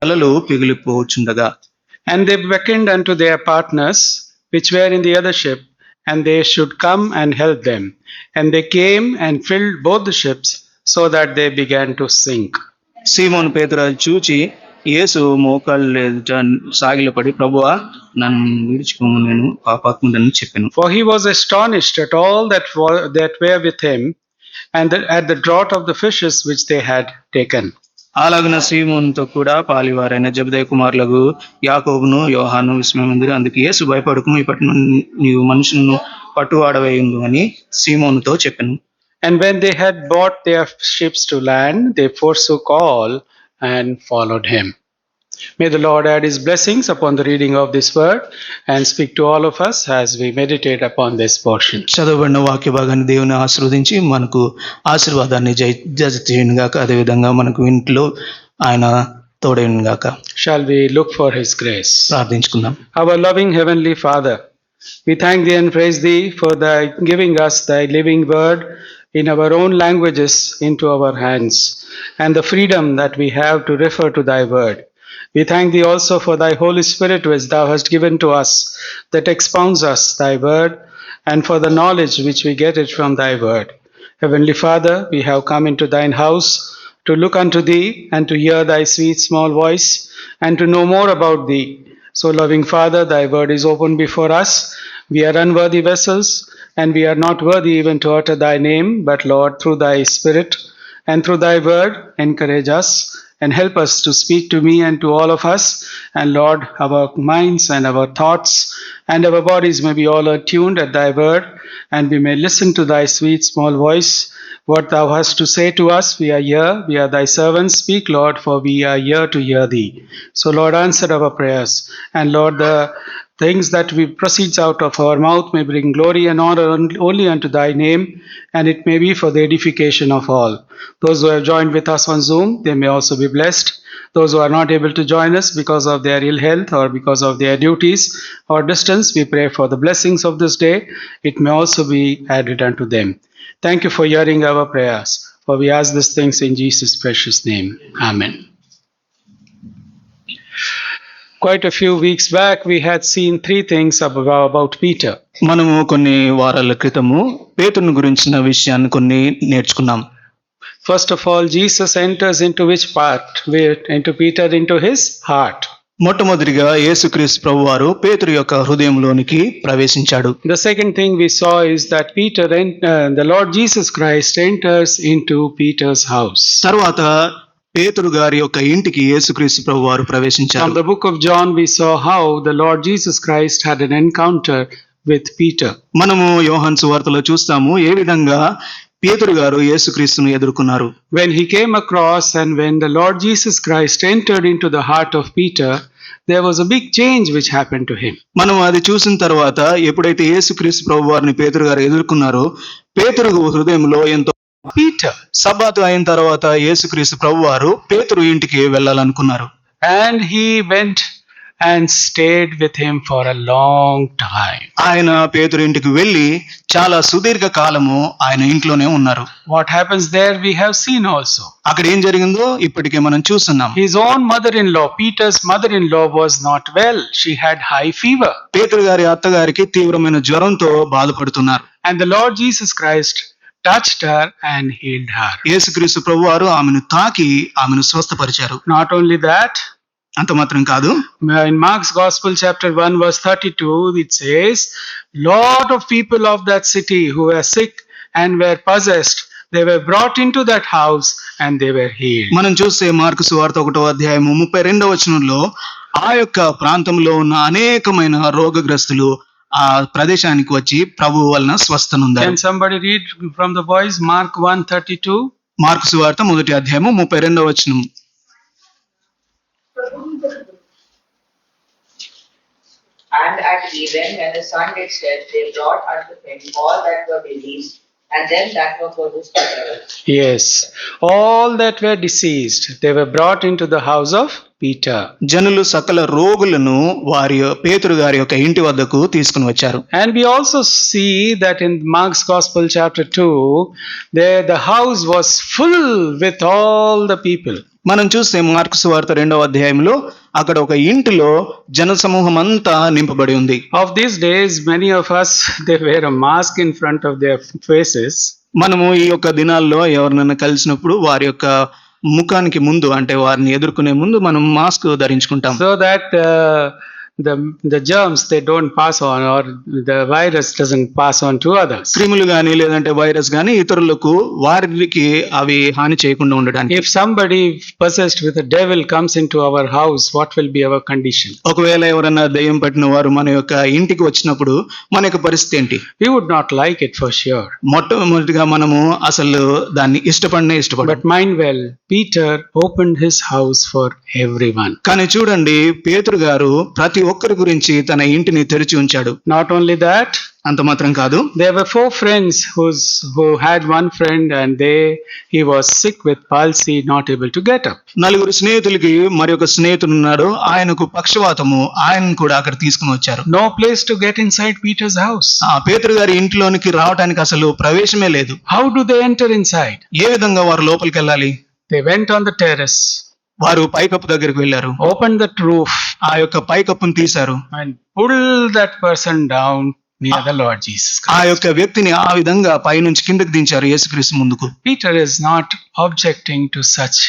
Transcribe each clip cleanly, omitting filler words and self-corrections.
తలలు పిగిలిపోచుండగా. And they beckoned unto their partners, which were in the other ship, and they should come and help them. And they came and filled both the ships, so that they began to sink. సీమోను పేతురు అది చూచి యేసు మోకాళ్ళ ఎదుట సాగిలపడి, ప్రభువా నన్ను విడిచిపోము, నేను పాపాత్ముడని చెప్పెను. For he was astonished at all that were with him, and at the draught of the fishes which they had taken. అలాగున సీమోనుతో కూడా పాలివారైన జెబెదయి కుమారులకు యాకోబును యోహాను విస్మయమందిరి. అందుకు యేసు భయపడకుము, ఇప్పటి నుండి నీవు మనుషులను పట్టువాడవై ఉండు అని సీమోనుతో చెప్పెను. And when they had brought their ships to land, they forsook all and followed him. May the Lord add his blessings upon the reading of this word and speak to all of us as we meditate upon this portion. చదవబడిన వాక్య భాగాన్ని దేవుని ఆశీర్వదించి మనకు ఆశీర్వాదాన్ని జయచేయును గాక. అదే విధంగా మనకు ఇంట్లో ఆయన తోడేయును గాక. Shall we look for his grace? ప్రార్థించుకుందాం. Our loving heavenly Father, we thank thee and praise thee for thy giving us thy living word in our own languages into our hands, and the freedom that we have to refer to thy word. We thank thee also for thy Holy Spirit which thou hast given to us, that expounds us thy word, and for the knowledge which we get it from thy word. Heavenly Father, we have come into thine house to look unto thee and to hear thy sweet small voice and to know more about thee. So, loving Father, thy word is open before us. We are unworthy vessels, and we are not worthy even to utter thy name, but Lord, through thy Spirit and through thy word, encourage us and help us to speak to me and to all of us. And Lord, our minds and our thoughts and our bodies may be all attuned at thy word, and we may listen to thy sweet small voice. What thou hast to say to us, we are here, we are thy servants. Speak, Lord, for we are here to hear thee. So, Lord, answer our prayers. And Lord, the things that we proceeds out of our mouth may bring glory and honor only unto thy name, and it may be for the edification of all. Those who have joined with us on Zoom, they may also be blessed. Those who are not able to join us because of their ill health or because of their duties or distance, we pray for the blessings of this day. It may also be added unto them. Thank you for hearing our prayers, for we ask these things in Jesus' precious name. Amen. Quite a few weeks back, we had seen three things about Peter. మనము కొన్ని వారాల క్రితము పేతురుని గురించిన విషయాన్ని కొన్ని నేర్చుకున్నాం. First of all, Jesus enters into which part? Into Peter, into his heart. మొట్టమొదటిగా యేసుక్రీస్తు ప్రభువారు పేతురు యొక్క హృదయంలోనికి ప్రవేశించాడు. The second thing we saw is that the Lord Jesus Christ enters into Peter's house. తర్వాత పేతురు గారి యొక్క ఇంటికి యేసుక్రీస్తు ప్రభువారు ప్రవేశించారు. From the book of John we saw how the Lord Jesus Christ had an encounter with Peter. మనము యోహాను సువార్తలో చూస్తాము ఏ విధంగా పేతురు గారు యేసుక్రీస్తును ఎదుర్కొన్నారు. When he came across and when the Lord Jesus Christ entered into the heart of Peter, there was a big change which happened to him. మనం అది చూసిన తర్వాత ఎప్పుడైతే యేసుక్రీస్తు ప్రభువారిని పేతురు గారు ఎదుర్కొన్నారో పేతురు హృదయంలో ఎంతో Peter. సబ్బాతు అయిన తర్వాత యేసుక్రీస్తు ప్రభువారు పేతురు ఇంటికి వెళ్ళాలనుకున్నారు. And he went and stayed with him for a long time. ఆయన పేతురు ఇంటికి వెళ్ళి చాలా సుదీర్ఘ కాలము ఆయన ఇంట్లోనే ఉన్నారు. What happens there we have seen also. అక్కడ ఏం జరిగిందో ఇప్పటికే మనం చూస్తున్నాం. His own mother-in-law, Peter's mother-in-law, was not well. She had high fever. పేతురు గారి అత్తగారికి తీవ్రమైన జ్వరంతో బాధపడుతున్నారు. And the Lord Jesus Christ touched her and healed her. యేసుక్రీస్తు ప్రభువారు ఆమెను తాకి ఆమెను స్వస్థపరిచారు. Not only that, అంత మాత్రం కాదు, in Mark's Gospel chapter 1 verse 32 it says, lot of people of that city who were sick and were possessed, they were brought into that house and they were healed. మనం చూస్తే mark సువార్త 1వ అధ్యాయము 32వ వచనంలో ఆ యొక్క ప్రాంతంలో ఉన్న అనేకమైన రోగగ్రస్తులు ఆ ప్రదేశానికి వచ్చి ప్రభువు వలన స్వస్థనుందారు. Can somebody read from the voice Mark 1:32? Mark సువార్త 1వ అధ్యాయము 32వ వచనం. And at even when the sun did set, they brought unto him all that were diseased, and them that were possessed by devils. Yes, all that were deceased, they were brought into the house of Peter. జనులు సకల రోగులను వారి పేతురు గారి యొక్క ఇంటి వద్దకు తీసుకుని వచ్చారు. And we also see that in Mark's Gospel chapter 2, there the house was full with all the people. మనం చూస్తే మార్కు సువార్త 2వ అధ్యాయంలో అక్కడ ఒక ఇంటిలో జనసమూహం అంతా నింపబడి ఉంది. Of these days, many of us, they wear a mask in front of their faces. మనము ఈ యొక్క దినాల్లో ఎవరినైనా కలిసినప్పుడు వారి యొక్క ముఖానికి ముందు అంటే వారిని ఎదుర్కొనే ముందు మనం mask ధరించుకుంటాం. So that the germs, they don't pass on, or the virus doesn't pass on to others. క్రిములు గాని లేదంటే వైరస్ గాని ఇతరులకు వారికి అవి హాని చేయకుండా ఉండడానికి. If somebody possessed with a devil comes into our house, what will be our condition? ఒకవేళ ఎవరైనా దయ్యం పట్టిన వారు మన యొక్క ఇంటికి వచ్చినప్పుడు మన యొక్క పరిస్థితి ఏంటి? We would not like it for sure. మొట్టమొదటిగా మనము అసలు దాన్ని ఇష్టపడనే ఇష్టపడం. But mind well, Peter opened his house for everyone. కానీ చూడండి, పేతురు గారు ప్రతి ఒక్కరి గురించి తన ఇంటిని తెరిచి ఉంచాడు. Not only that, అంత మాత్రం కాదు, there were 4 friends who had one friend and he was sick with palsy, not able to get up. 4 స్నేహితులకి మరి ఒక స్నేహితుడు ఉన్నాడు, ఆయనకు పక్షవాతము, ఆయన కూడా అక్కడ తీసుకుని వచ్చారు. No place to get inside Peter's house. ఆ పేతురు గారి ఇంట్లోనికి రావడానికి అసలు ప్రవేశమే లేదు. How do they enter inside? ఏ విధంగా వారు లోపలికి వెళ్ళాలి? They went on the terrace, వారు పైకప్పు దగ్గరికి వెళ్ళారు, opened that roof, ఆ యొక్క పైకప్పును తీశారు, and pulled that person down near the Lord Jesus ఆ Christ. యొక్క వ్యక్తిని ఆ విధంగా పైనుంచి కిందకి దించారు యేసుక్రీస్తు ముందుకు. Peter is not objecting to such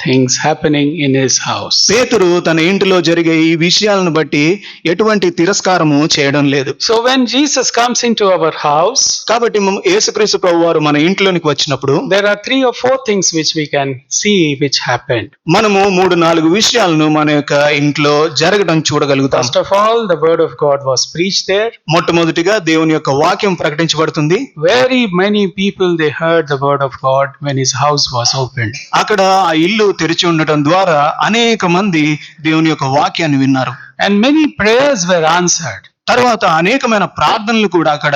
things happening in his house. పేతురు తన ఇంటిలో జరిగే ఈ విషయాలను బట్టి ఎటువంటి తిరస్కారము చేయడం లేదు. So when Jesus comes into our house, కాబట్టి యేసుక్రీస్తు ప్రభువారు మన ఇంట్లోనికి వచ్చినప్పుడు there are 3 or 4 things which we can see which happened. మనము 3-4 విషయాలను మన యొక్క ఇంట్లో జరగడం చూడగలుగుతాం. First of all, the word of God was preached there. మొట్టమొదటిగా దేవుని యొక్క వాక్యం ప్రకటించబడుతుంది. Very many people, they heard the word of God when his house was opened. అక్కడ ఆ ఇల్లు తెరిచి ఉండటం ద్వారా అనేక మంది దేవుని యొక్క వాక్యాన్ని విన్నారు. And many prayers were answered. తర్వాత అనేకమైన ప్రార్థనలు కూడా అక్కడ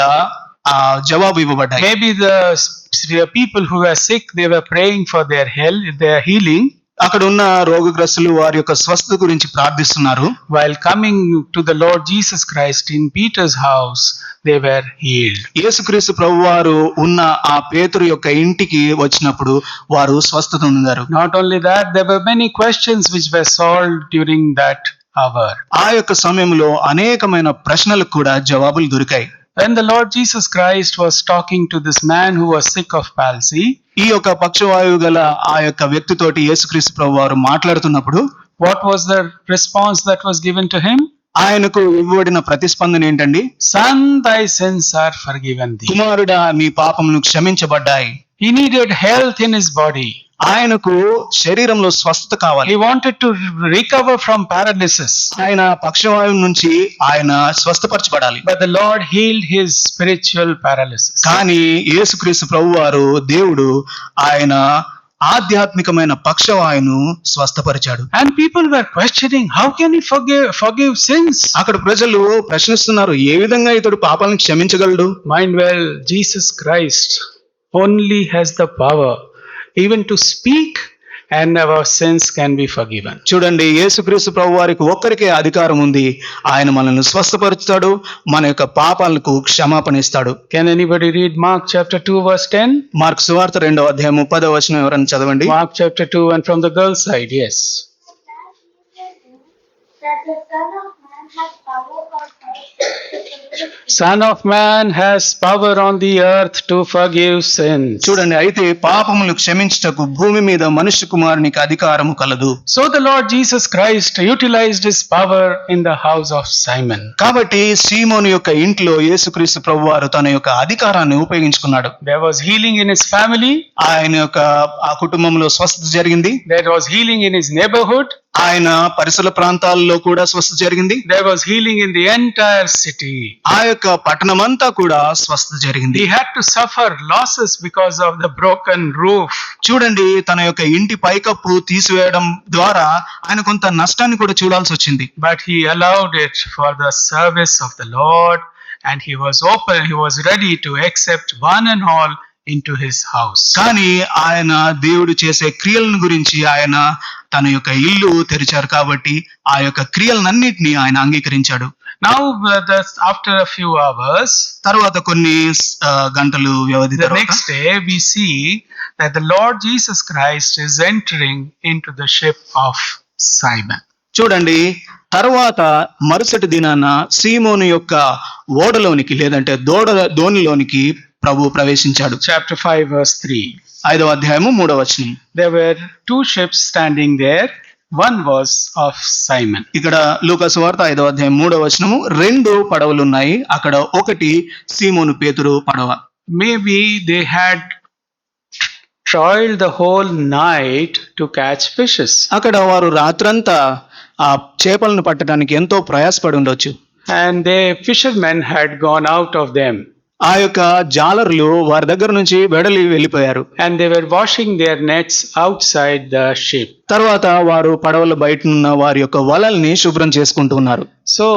జవాబు ఇవ్వబడ్డాయి. Maybe the people who were sick, they were praying for their health, their healing. అక్కడ ఉన్న రోగగ్రస్తులు వారి యొక్క స్వస్థత గురించి ప్రార్థిస్తున్నారు. While coming to the Lord Jesus Christ in Peter's house, they were healed. యేసుక్రీస్తు ప్రభువారు ఉన్న ఆ పేతురు యొక్క ఇంటికి వచ్చినప్పుడు వారు స్వస్థత పొందారు. Not only that, there were many questions which were solved during that hour. ఆ యొక్క సమయంలో అనేకమైన ప్రశ్నలకు కూడా జవాబులు దొరికాయి. When the Lord Jesus Christ was talking to this man who was sick of palsy, ఈ యొక్క పక్షవాయువు గల ఆ యొక్క వ్యక్తితోటి యేసుక్రీస్తు ప్రభువారు మాట్లాడుతున్నప్పుడు what was the response that was given to him? ఆయనకు ఇవ్వబడిన ప్రతిస్పందన ఏంటండి? Son, thy sins are forgiven thee. కుమారుడా, నీ పాపములు క్షమించబడ్డాయి. He needed health in his body. ఆయనకు శరీరంలో స్వస్థత కావాలి. He wanted to recover from paralysis. ఆయన పక్షవాయువు నుంచి ఆయన స్వస్థపరచబడాలి. But the Lord healed his spiritual paralysis. కానీ యేసుక్రీస్తు ప్రభువారు దేవుడు ఆయన ఆధ్యాత్మికమైన పక్షవాయువును స్వస్థపరిచాడు. And people were questioning, how can he forgive sins? అక్కడ ప్రజలు ప్రశ్నిస్తున్నారు, ఏ విధంగా ఇతడు పాపాలను క్షమించగలడు? Mind well, Jesus Christ only has the power even to speak, and our sins can be forgiven. చూడండి, యేసుక్రీస్తు ప్రభువారికి ఒక్కరికే అధికారం ఉంది. ఆయన మనల్ని స్వస్థపరుస్తాడు, మన యొక్క పాపాలకు క్షమాపణ ఇస్తాడు. Can anybody read Mark chapter 2 verse 10? Mark సువార్త 2వ అధ్యాయం 30వ వచనం ఎవరైనా చదవండి. Mark chapter 2, and from the girl's side, yes. That the Son of Man has power on the earth to forgive sins. చూడండి, అయితే పాపములు క్షమించుటకు భూమి మీద మనుష్య కుమారునికి అధికారము కలదు. So the Lord Jesus Christ utilized his power in the house of Simon. కాబట్టి సీమోను యొక్క ఇంట్లో యేసుక్రీస్తు ప్రభువారు తన యొక్క అధికారాన్ని ఉపయోగించుకున్నాడు. There was healing in his family. ఆయన యొక్క ఆ కుటుంబంలో స్వస్థత జరిగింది. There was healing in his neighborhood. ఆయన పరిసర ప్రాంతాల్లో కూడా స్వస్థత జరిగింది. There was healing in the entire city. ఆ యొక్క పట్టణమంతా కూడా స్వస్థత జరిగింది. He had to suffer losses because of the broken roof. చూడండి, తన యొక్క ఇంటి పైకప్పు తీసివేయడం ద్వారా ఆయన కొంత నష్టాన్ని కూడా చూడాల్సి వచ్చింది. But he allowed it for the service of the Lord, and he was open, he was ready to accept one and all into his house. కానీ ఆయన దేవుడు చేసే క్రియలను గురించి ఆయన తన యొక్క ఇల్లు తెరిచారు కాబట్టి ఆ యొక్క క్రియలన్నిటినీ ఆయన అంగీకరించాడు. Now, after a few hours, తర్వాత కొన్ని గంటలు వ్యవధి the తర్వాత next day, we see that the Lord Jesus Christ is entering into the ship of Simon. చూడండి, తర్వాత మరుసటి దినాన సీమోను యొక్క ఓడలోనికి లేదంటే దోణిలోనికి ప్రభు ప్రవేశించాడు. Chapter 5, verse 3. 5వ అధ్యాయము 3వ వచనం. There were two ships standing there. One was of Simon. ఇక్కడ లూకాసు వార్త 5వ అధ్యాయం 3వ వచనము, 2 పడవలు ఉన్నాయి. అక్కడ ఒకటి సీమోను పేతురు పడవ. Maybe they had toiled the whole night to catch fishes. అక్కడ వారు రాత్రంతా ఆ చేపలను పట్టడానికి ఎంతో ప్రయాసపడి ఉండొచ్చు. And the fishermen had gone out of them. ఆ యొక్క జాలరులు వారి దగ్గర నుంచి వెడలి వెళ్ళిపోయారు. And they were washing their nets outside the ship. తర్వాత వారు పడవల బయటనున్న వారి యొక్క వలల్ని శుభ్రం చేసుకుంటూ ఉన్నారు. So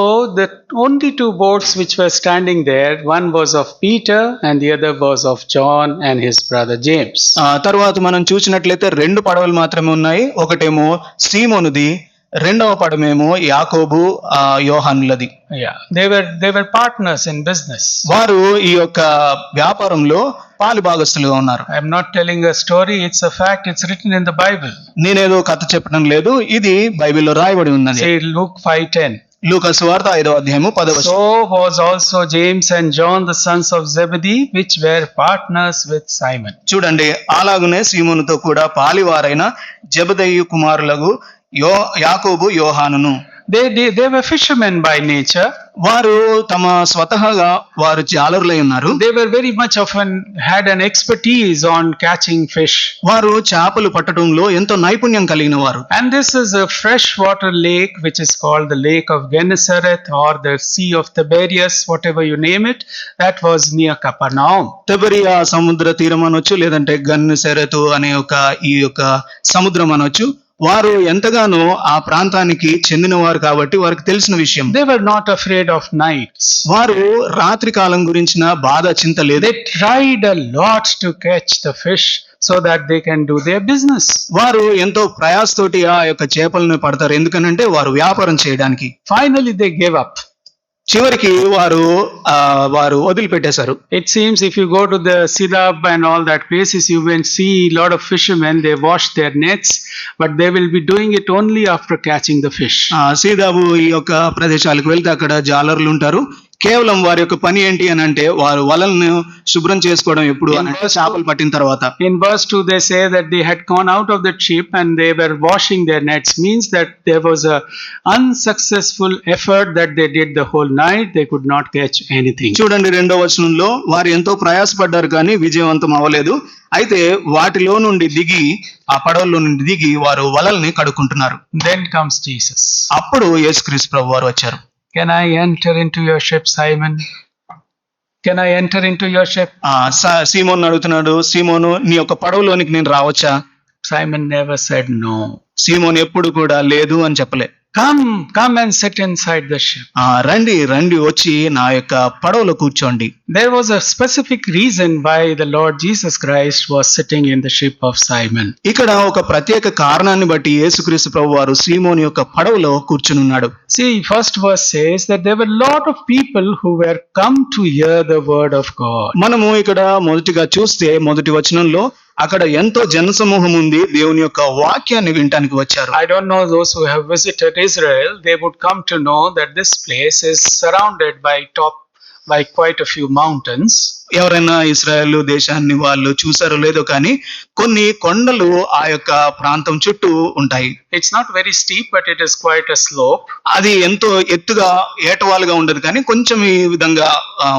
the only two boats which were standing there, one was of Peter and the other was of John and his brother James. తర్వాత మనం చూసినట్లయితే 2 పడవలు మాత్రమే ఉన్నాయి. ఒకటేమో సీమోనుది, రెండవ పడమేమో యాకోబు యోహానులది. Yeah, they were partners in business. వారు ఈ యొక్క వ్యాపారంలో పాలుభాగస్తులుగా ఉన్నారు. I am not telling a story, it's a fact, it's written in the Bible. నేనేదో కథ చెప్పడం లేదు, ఇది బైబిల్లో రాయబడి ఉన్నది. Say Luke 5:10. లూకాసు వార్త 5వ అధ్యాయము 10వ వచనం. So was also James and John the sons of Zebedee, which were partners with Simon. చూడండి, అలాగునే సీమోనుతో కూడా పాలివారైన జెబెదయి కుమారులకు యాకోబు యోహానును. They were fishermen by nature. వారు తమ స్వతహాగా వారు జాలరులై ఉన్నారు. They were very much had an expertise on catching fish. వారు చేపలు పట్టడంలో ఎంతో నైపుణ్యం కలిగిన వారు. And this is a freshwater lake which is called the Lake of Gennesaret or the Sea of Tiberias, whatever you name it. That was near Capernaum. తిబెరియా సముద్ర తీరం అనొచ్చు, లేదంటే గెన్నేసరెతు అనే ఈ యొక్క సముద్రం అనొచ్చు. వారు ఎంతగానో ఆ ప్రాంతానికి చెందిన వారు కాబట్టి వారికి తెలిసిన విషయం. They were not afraid of nights. వారు రాత్రి కాలం గురించిన బాధ చింత లేదు. They tried a lot to catch the fish so that they can do their business. వారు ఎంతో ప్రయాసతోటి ఆ యొక్క చేపలను పడతారు, ఎందుకనంటే వారు వ్యాపారం చేయడానికి. Finally they gave up. చివరికి వారు వదిలిపెట్టేశారు. It seems if you go to the Sidab and all that places, you will see a lot of fishermen, they wash their nets, but they will be doing it only after catching the fish. సీదాబు ఈ యొక్క ప్రదేశాలకు వెళ్తే అక్కడ జాలర్లు ఉంటారు. కేవలం వారి యొక్క పని ఏంటి అని అంటే వారు వలలను శుభ్రం చేసుకోవడం ఎప్పుడు అంటే చేపలు పట్టిన తర్వాత. In verse 2 they say that they had gone out of the ship and they were washing their nets, means that there was a unsuccessful effort that they did the whole night, they could not catch anything. చూడండి, 2వ వచనంలో వారు ఎంతో ప్రయాసపడ్డారు కానీ విజయవంతం అవ్వలేదు. అయితే వాటిలో నుండి దిగి, ఆ పడవలో నుండి దిగి వారు వలల్ని కడుక్కుంటున్నారు. Then comes Jesus. అప్పుడు యేసుక్రీస్తు ప్రభు వారు వచ్చారు. Can I enter into your ship, Simon? Can I enter into your ship? సీమోను అడుగుతున్నాడు, సీమోను నీ యొక్క పడవలోనికి నేను రావచ్చా? Simon never said no. సీమోను ఎప్పుడు కూడా లేదు అని చెప్పలే. Come and sit inside the ship. రండి వచ్చి నా యొక్క పడవలో కూర్చోండి. There was a specific reason why the Lord Jesus Christ was sitting in the ship of Simon. ఇక్కడ ఒక ప్రత్యేక కారణాన్ని బట్టి యేసుక్రీస్తు ప్రభు వారు సీమోను యొక్క పడవలో కూర్చుని ఉన్నాడు. See, first verse says that there were a lot of people who were come to hear the word of God. మనము ఇక్కడ మొదటిగా చూస్తే మొదటి వచనంలో అక్కడ ఎంతో జనసమూహం ఉంది, దేవుని యొక్క వాక్యాన్ని వినటానికి వచ్చారు. I don't know those who have visited Israel, they would come to know that this place is surrounded by quite a few mountains. ఎవరైనా ఇశ్రాయేల్ దేశాన్ని వాళ్ళు చూసారో లేదో కానీ కొన్ని కొండలు ఆ యొక్క ప్రాంతం చుట్టూ ఉంటాయి. It's not very steep, but it is quite a slope. అది ఎంతో ఎత్తుగా ఏటవాలుగా ఉండదు కానీ కొంచెం ఈ విధంగా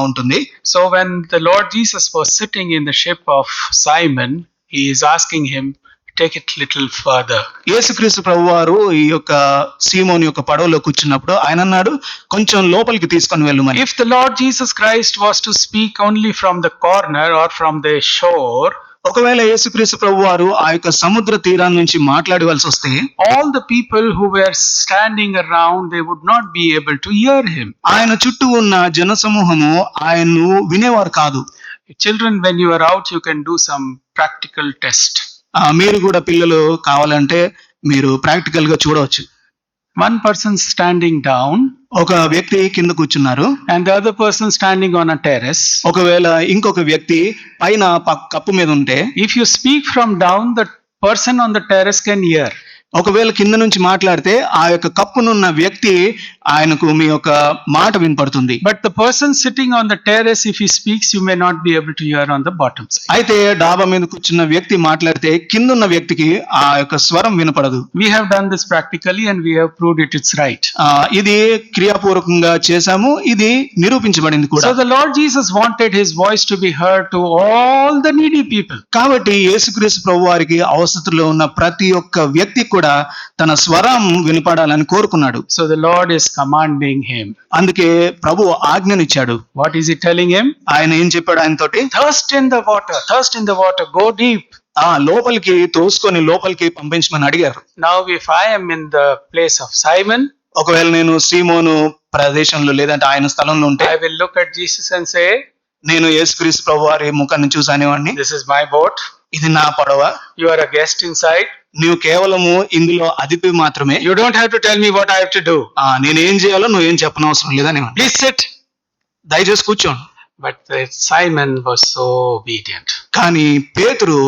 ఉంటుంది. So when the Lord Jesus was sitting in the ship of Simon, he is asking him, take it little further. యేసుక్రీస్తు ప్రభువారు ఈ యొక్క సీమోను యొక్క పడవలో కూర్చున్నప్పుడు ఆయన అన్నాడు, కొంచెం లోపలికి తీసుకొని వెళ్ళమని. If the Lord Jesus Christ was to speak only from the corner or from the shore, ఒకవేళ యేసుక్రీస్తు ప్రభువారు ఆ యొక్క సముద్ర తీరాన్ని నుంచి మాట్లాడవలసి వస్తే all the people who were standing around, they would not be able to hear him. ఆయన చుట్టూ ఉన్న జనసమూహము ఆయన్ను వినేవారు కాదు. Children, when you are out, you can do some practical test. మీరు కూడా పిల్లలు కావాలంటే మీరు ప్రాక్టికల్ గా చూడవచ్చు. One person standing down ఒక వ్యక్తి కింద కూర్చున్నారు. and the other person standing on a terrace. ఒకవేళ ఇంకొక వ్యక్తి పైన కప్పు మీద ఉంటే, If you speak from down, the person on the terrace can hear. ఒకవేళ కింద నుంచి మాట్లాడితే ఆ యొక్క కప్పునున్న వ్యక్తి ఆయనకు మీ యొక్క మాట వినపడుతుంది. But the person sitting on the terrace, if he speaks, you may not be able to hear on the bottom side. అయితే డాబా మీద కూర్చున్న వ్యక్తి మాట్లాడితే కిందున్న వ్యక్తికి ఆ యొక్క స్వరం వినపడదు. We have done this practically and we have proved it, it's right. ఇది క్రియాపూర్వకంగా చేశాము, ఇది నిరూపించబడింది కూడా. So the Lord Jesus wanted his voice to be heard to all the needy people. కాబట్టి యేసుక్రీస్తు ప్రభు వారికి అవసరతలో ఉన్న ప్రతి ఒక్క వ్యక్తి కూడా తన స్వరం వినపడాలని కోరుకున్నాడు. So the Lord is commanding him. అందుకే ప్రభు ఆజ్ఞనిచ్చాడు. What is he telling him? ఆయన ఏం చెప్పాడు ఆయనతోటి? Thirst in the water, go deep. లోపలికి తోసుకొని లోపలికి పంపించమని అడిగారు. Now if I am in the place of Simon, ఒకవేళ నేను సీమోను ప్రదేశంలో లేదంటే ఆయన స్థలంలో ఉంటే, I will look at Jesus and say, నేను యేసుక్రీస్తు ప్రభు వారి ముఖాన్ని చూసానేవాడిని, this is my boat, ఇది నా పడవ, you are a guest inside, నువ్వు కేవలము ఇందులో అతిథి మాత్రమే, you don't have to tell me what I have to do. నేనేం చేయాలో నువ్వేం చెప్పనవసరం లేదని. Please sit. దయచేసి కూర్చోండి. But Simon was so obedient. కానీ పేతురు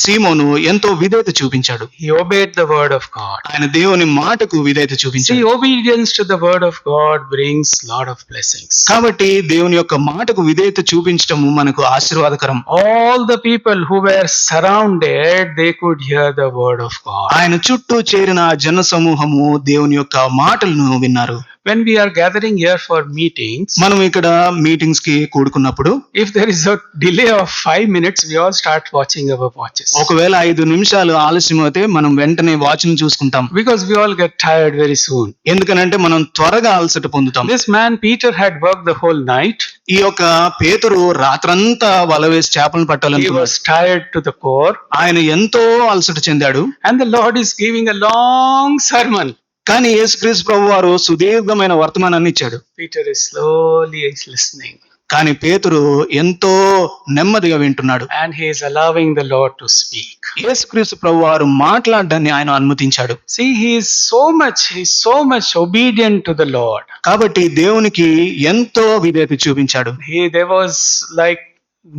సీమోను ఎంతో విధేయత చూపించాడు. He obeyed the word of God. ఆయన దేవుని మాటకు విధేయత See, చూపించాడు. obedience to the word of God brings lot of blessings. కాబట్టి దేవుని యొక్క మాటకు విధేయత చూపించటము మనకు ఆశీర్వాదకరం. All the people who were surrounded, they could hear the word of God. ఆయన చుట్టూ చేరిన జన సమూహము దేవుని యొక్క మాటలను విన్నారు. When we are gathering here for meetings, మనం ఇక్కడ మీటింగ్స్ కి కూడుకున్నప్పుడు if there is a delay of 5 minutes, we all start watching our watches. ఒకవేళ 5 నిమిషాలు ఆలస్యం అయితే మనం వెంటనే వాచ్ ని చూసుకుంటాం. Because we all get tired very soon. ఎందుకనంటే మనం త్వరగా అలసట పొందుతాం. This man Peter had worked the whole night. ఈ యొక్క పేతురు రాత్రంతా వల వేసి చేపలను He పట్టాలని was tired to the core. ఆయన ఎంతో అలసట చెందాడు. And the Lord is giving a long sermon. కానీ యేసుక్రీస్తు ప్రభు వారు సుదీర్ఘమైన వర్తమానాన్ని ఇచ్చాడు. Peter is slowly listening. కానీ పేతురు ఎంతో నెమ్మదిగా వింటున్నాడు. And he is allowing the Lord to speak. యేసుక్రీస్తు ప్రభు వారు మాట్లాడడాన్ని ఆయన అనుమతించాడు. See, he is so much obedient to the Lord. కాబట్టి దేవునికి ఎంతో విధేయత చూపించాడు. There was like,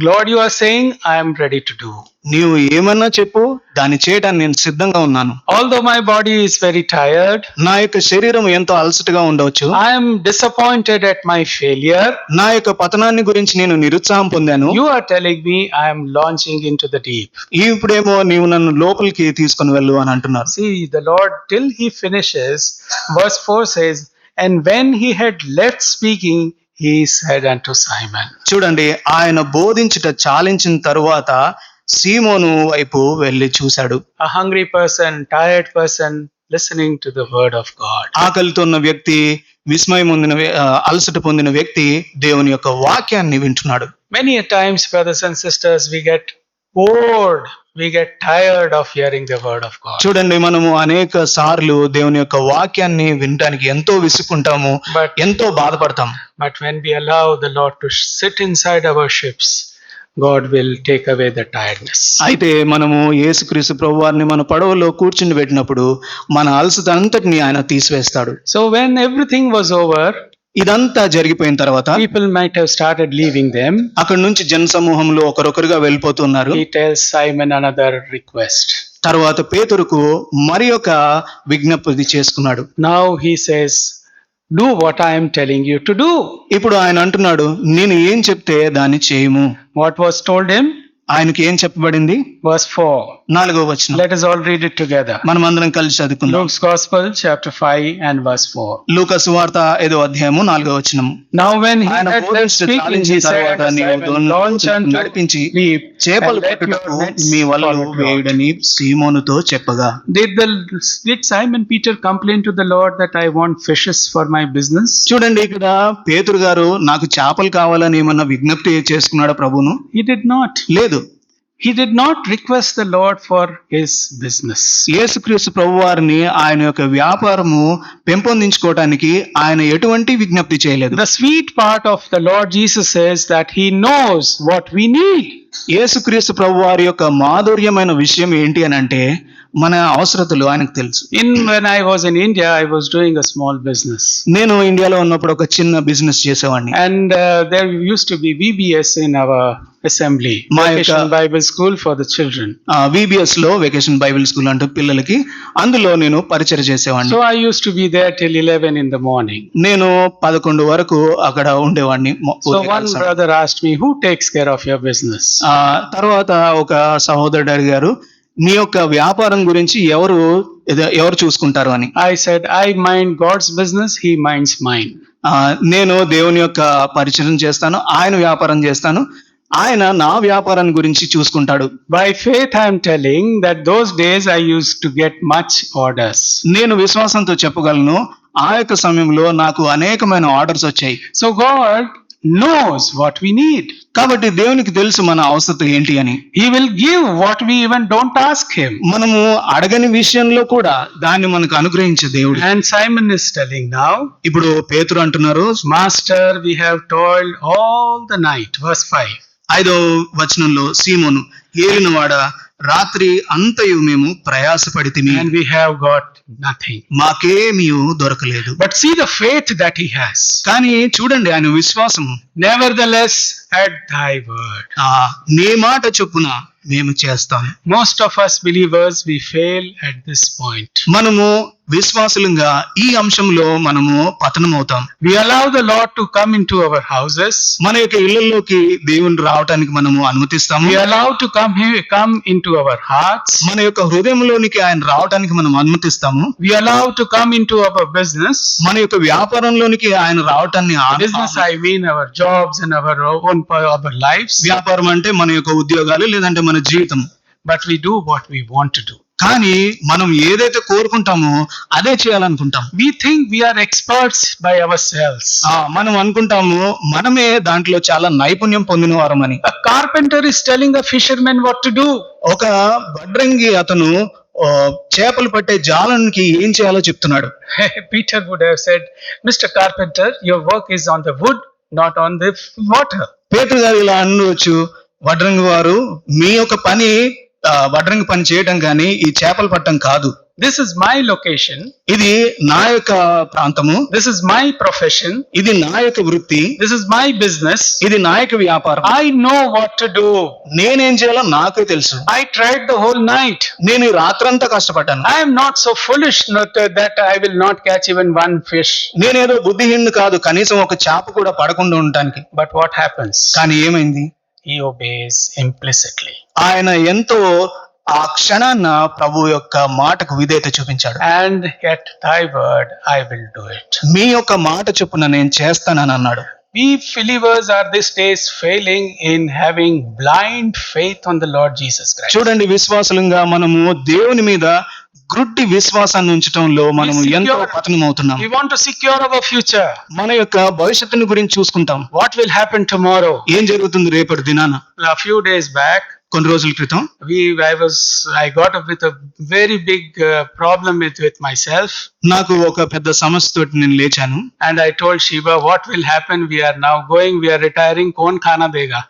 Lord, you are saying, I am ready to do. నీవు ఏమన్నా చెప్పు, దాన్ని చేయడానికి నేను సిద్ధంగా ఉన్నాను. Although my body is very tired, నా యొక్క శరీరం ఎంతో అలసటగా ఉండవచ్చు, I am disappointed at my failure, నా యొక్క పతనాన్ని గురించి నేను నిరుత్సాహం పొందాను, you are telling me I am launching into the deep. ఇప్పుడేమో నీవు నన్ను లోపలికి తీసుకొని వెళ్ళు అని అంటున్నారు. See, the Lord, till he finishes, verse 4 says, and when he had left speaking, he said unto Simon. చూడండి, ఆయన బోధించుట చాలించిన తరువాత సీమోను వైపు వెళ్ళి చూశాడు. A hungry person, tired person, listening to the word of God. ఆకలితో ఉన్న వ్యక్తి, విస్మయం పొందిన అలసట పొందిన వ్యక్తి దేవుని యొక్క వాక్యాన్ని వింటున్నాడు. Many a times, brothers and sisters, we get bored, we get tired of hearing the word of God. చూడండి, మనము అనేక సార్లు దేవుని యొక్క వాక్యాన్ని వినడానికి ఎంతో విసుకుంటాము, ఎంతో బాధపడతాం. But when we allow the Lord to sit inside our ships, God will take away the tiredness. అయితే మనము యేసుక్రీస్తు ప్రభువారిని మన పడవలో కూర్చుని పెట్టినప్పుడు మన అలసట అంతటిని ఆయన తీసివేస్తాడు. So when everything was over, ఇదంతా జరిగిపోయిన తర్వాత people might have started leaving them. అక్కడ నుంచి జన సమూహంలో ఒకరొకరుగా వెళ్ళిపోతున్నారు. He tells Simon another request. తర్వాత పేతురుకు మరి ఒక విజ్ఞప్తి చేసుకున్నాడు. Now he says, do what I am telling you to do. ఇప్పుడు ఆయన అంటున్నాడు, నేను ఏం చెప్తే దాన్ని చేయము. What was told him? ఆయనకి ఏం చెప్పబడింది? Verse 4. 4వ వచనం. Let us all read it together. మనమందరం కలిసి చదువుకుందాం. Luke's Gospel, chapter 5 and verse 4. లూకా సువార్త 5వ అధ్యాయము 4వ వచనం. Now when he ఆయన had left బోధించుట speaking, చాలించిన he said, తర్వాత నీవు Simon, launch unto నడిపించి deep, చేపలు and let పట్టుటకు your nets మీ వలలు fall out. వేయుడని సీమోనుతో చెప్పగా. Did Simon Peter complain to the Lord that I want fishes for my business? చూడండి, ఇక్కడ పేతురు గారు నాకు చేపలు కావాలని ఏమన్నా విజ్ఞప్తి చేసుకున్నాడా ప్రభును? He did not. లేదు. He did not request the Lord for his business. యేసుక్రీస్తు ప్రభువారిని ఆయన యొక్క వ్యాపారము పెంపొందించుకోవటానికి ఆయన ఎటువంటి విజ్ఞప్తి చేయలేదు. The sweet part of the Lord Jesus says that he knows what we need. యేసుక్రీస్తు ప్రభు వారి యొక్క మాధుర్యమైన విషయం ఏంటి అని అంటే మన అవసరతలు ఆయనకు తెలుసు. When I was in India, I was doing a small business. నేను ఇండియాలో ఉన్నప్పుడు ఒక చిన్న బిజినెస్ చేసేవాడిని. And there used to be VBS in our assembly, My Vacation Bible School for the children. VBS లో వెకేషన్ బైబిల్ స్కూల్ అంటూ పిల్లలకి, అందులో నేను పరిచయం చేసేవాడిని. So I used to be there till 11 in the morning. నేను 11 వరకు అక్కడ ఉండేవాడిని. So one brother asked me, who takes care of your business? తర్వాత ఒక సహోదరుడు అడిగారు, నీ యొక్క వ్యాపారం గురించి ఎవరు చూసుకుంటారు అని. I said, I mind God's business, he minds mine. నేను దేవుని యొక్క పరిచయం చేస్తాను, ఆయన వ్యాపారం చేస్తాను, ఆయన నా వ్యాపారాన్ని గురించి చూసుకుంటాడు. By faith I am telling that those days I used to get much orders. నేను విశ్వాసంతో చెప్పగలను, ఆ యొక్క సమయంలో నాకు అనేకమైన ఆర్డర్స్ వచ్చాయి. So God knows what we need. కాబట్టి దేవునికి తెలుసు మన అవసరం ఏంటి అని. He will give what we even don't ask him. మనము అడగని విషయంలో కూడా దాన్ని మనకు అనుగ్రహించే దేవుడు. And Simon is telling now, ఇప్పుడు పేతురు అంటున్నారు, Master, we have toiled all the night. Verse 5. 5వ వచనంలో, సీమోను, ఏలినవాడ, రాత్రి అంతయు మేము ప్రయాసపడితిమి, And we have got nothing. మాకేమీ దొరకలేదు. But see the faith that he has. కానీ చూడండి ఆయన విశ్వాసము. Nevertheless, at thy word. నీ మాట చొప్పున మేము చేస్తాం. Most of us believers, we fail at this point. మనము విశ్వాసులుగా ఈ అంశంలో మనము పతనం అవుతాం. We allow the Lord to come into our houses. మన యొక్క ఇళ్లలోకి దేవుని రావటానికి మనము అనుమతిస్తాము. We allow to come into our hearts. మన యొక్క హృదయంలోనికి ఆయన రావటానికి మనం అనుమతిస్తాము. We allow to come into our business. మన యొక్క వ్యాపారంలోనికి ఆయన రావటాన్ని Business, I mean our jobs and our lives. వ్యాపారం అంటే మన యొక్క ఉద్యోగాలు లేదంటే మన జీవితం. But we do what we want to do. కానీ మనం ఏదైతే కోరుకుంటామో అదే చేయాలనుకుంటాం. We think we are experts by ourselves. మనం అనుకుంటాము మనమే దాంట్లో చాలా నైపుణ్యం పొందిన వారమని. A carpenter is telling a fisherman what to do. ఒక వడ్రంగి అతను చేపలు పట్టే జాలానికి ఏం చేయాలో చెప్తున్నాడు. Peter would have said, Mr. Carpenter, your work is on the wood, not on the water. పేతురు గారు ఇలా అనవచ్చు, వడ్రంగి వారు మీ యొక్క పని వడ్రంగి పని చేయటం కానీ ఈ చేపలు పట్టడం కాదు. This is my location. ఇది నా యొక్క ప్రాంతము. This is my profession. ఇది నా యొక్క వృత్తి. This is my business. ఇది నా యొక్క వ్యాపారం. I know what to do. నేనేం చేయాలో నాకే తెలుసు. I tried the whole night. నేను ఈ రాత్రంతా కష్టపడ్డాను. I am not so foolish that I will not catch even one fish. నేనేదో బుద్ధిహీనుడు కాదు, కనీసం ఒక చేప కూడా పడకుండా ఉండటానికి. But what happens? కానీ ఏమైంది? He obeys implicitly. ఆయన ఎంతో ఆ క్షణాన్న ప్రభు యొక్క మాటకు విధేయత చూపించాడు. And at thy word I will do it. మీ యొక్క మాట చొప్పున నేను చేస్తానని అన్నాడు. We believers are these days failing in having blind faith on the Lord Jesus Christ. చూడండి, విశ్వాసులుగా మనము దేవుని మీద గ్రుడ్డి విశ్వాసాన్ని ఉంచటంలో మనము ఎంతో పతనం అవుతున్నాం. We want to secure our future. మన యొక్క భవిష్యత్తుని గురించి చూసుకుంటాం. What will happen tomorrow? ఏం జరుగుతుంది రేపటి దినాన? A few days back, కొన్ని రోజుల క్రితం I got up with a very big problem with myself. నాకు ఒక పెద్ద సమస్య తోటి నేను లేచాను. And I told Shiva, what will happen? We are now going, we are retiring. Kaun khana dega?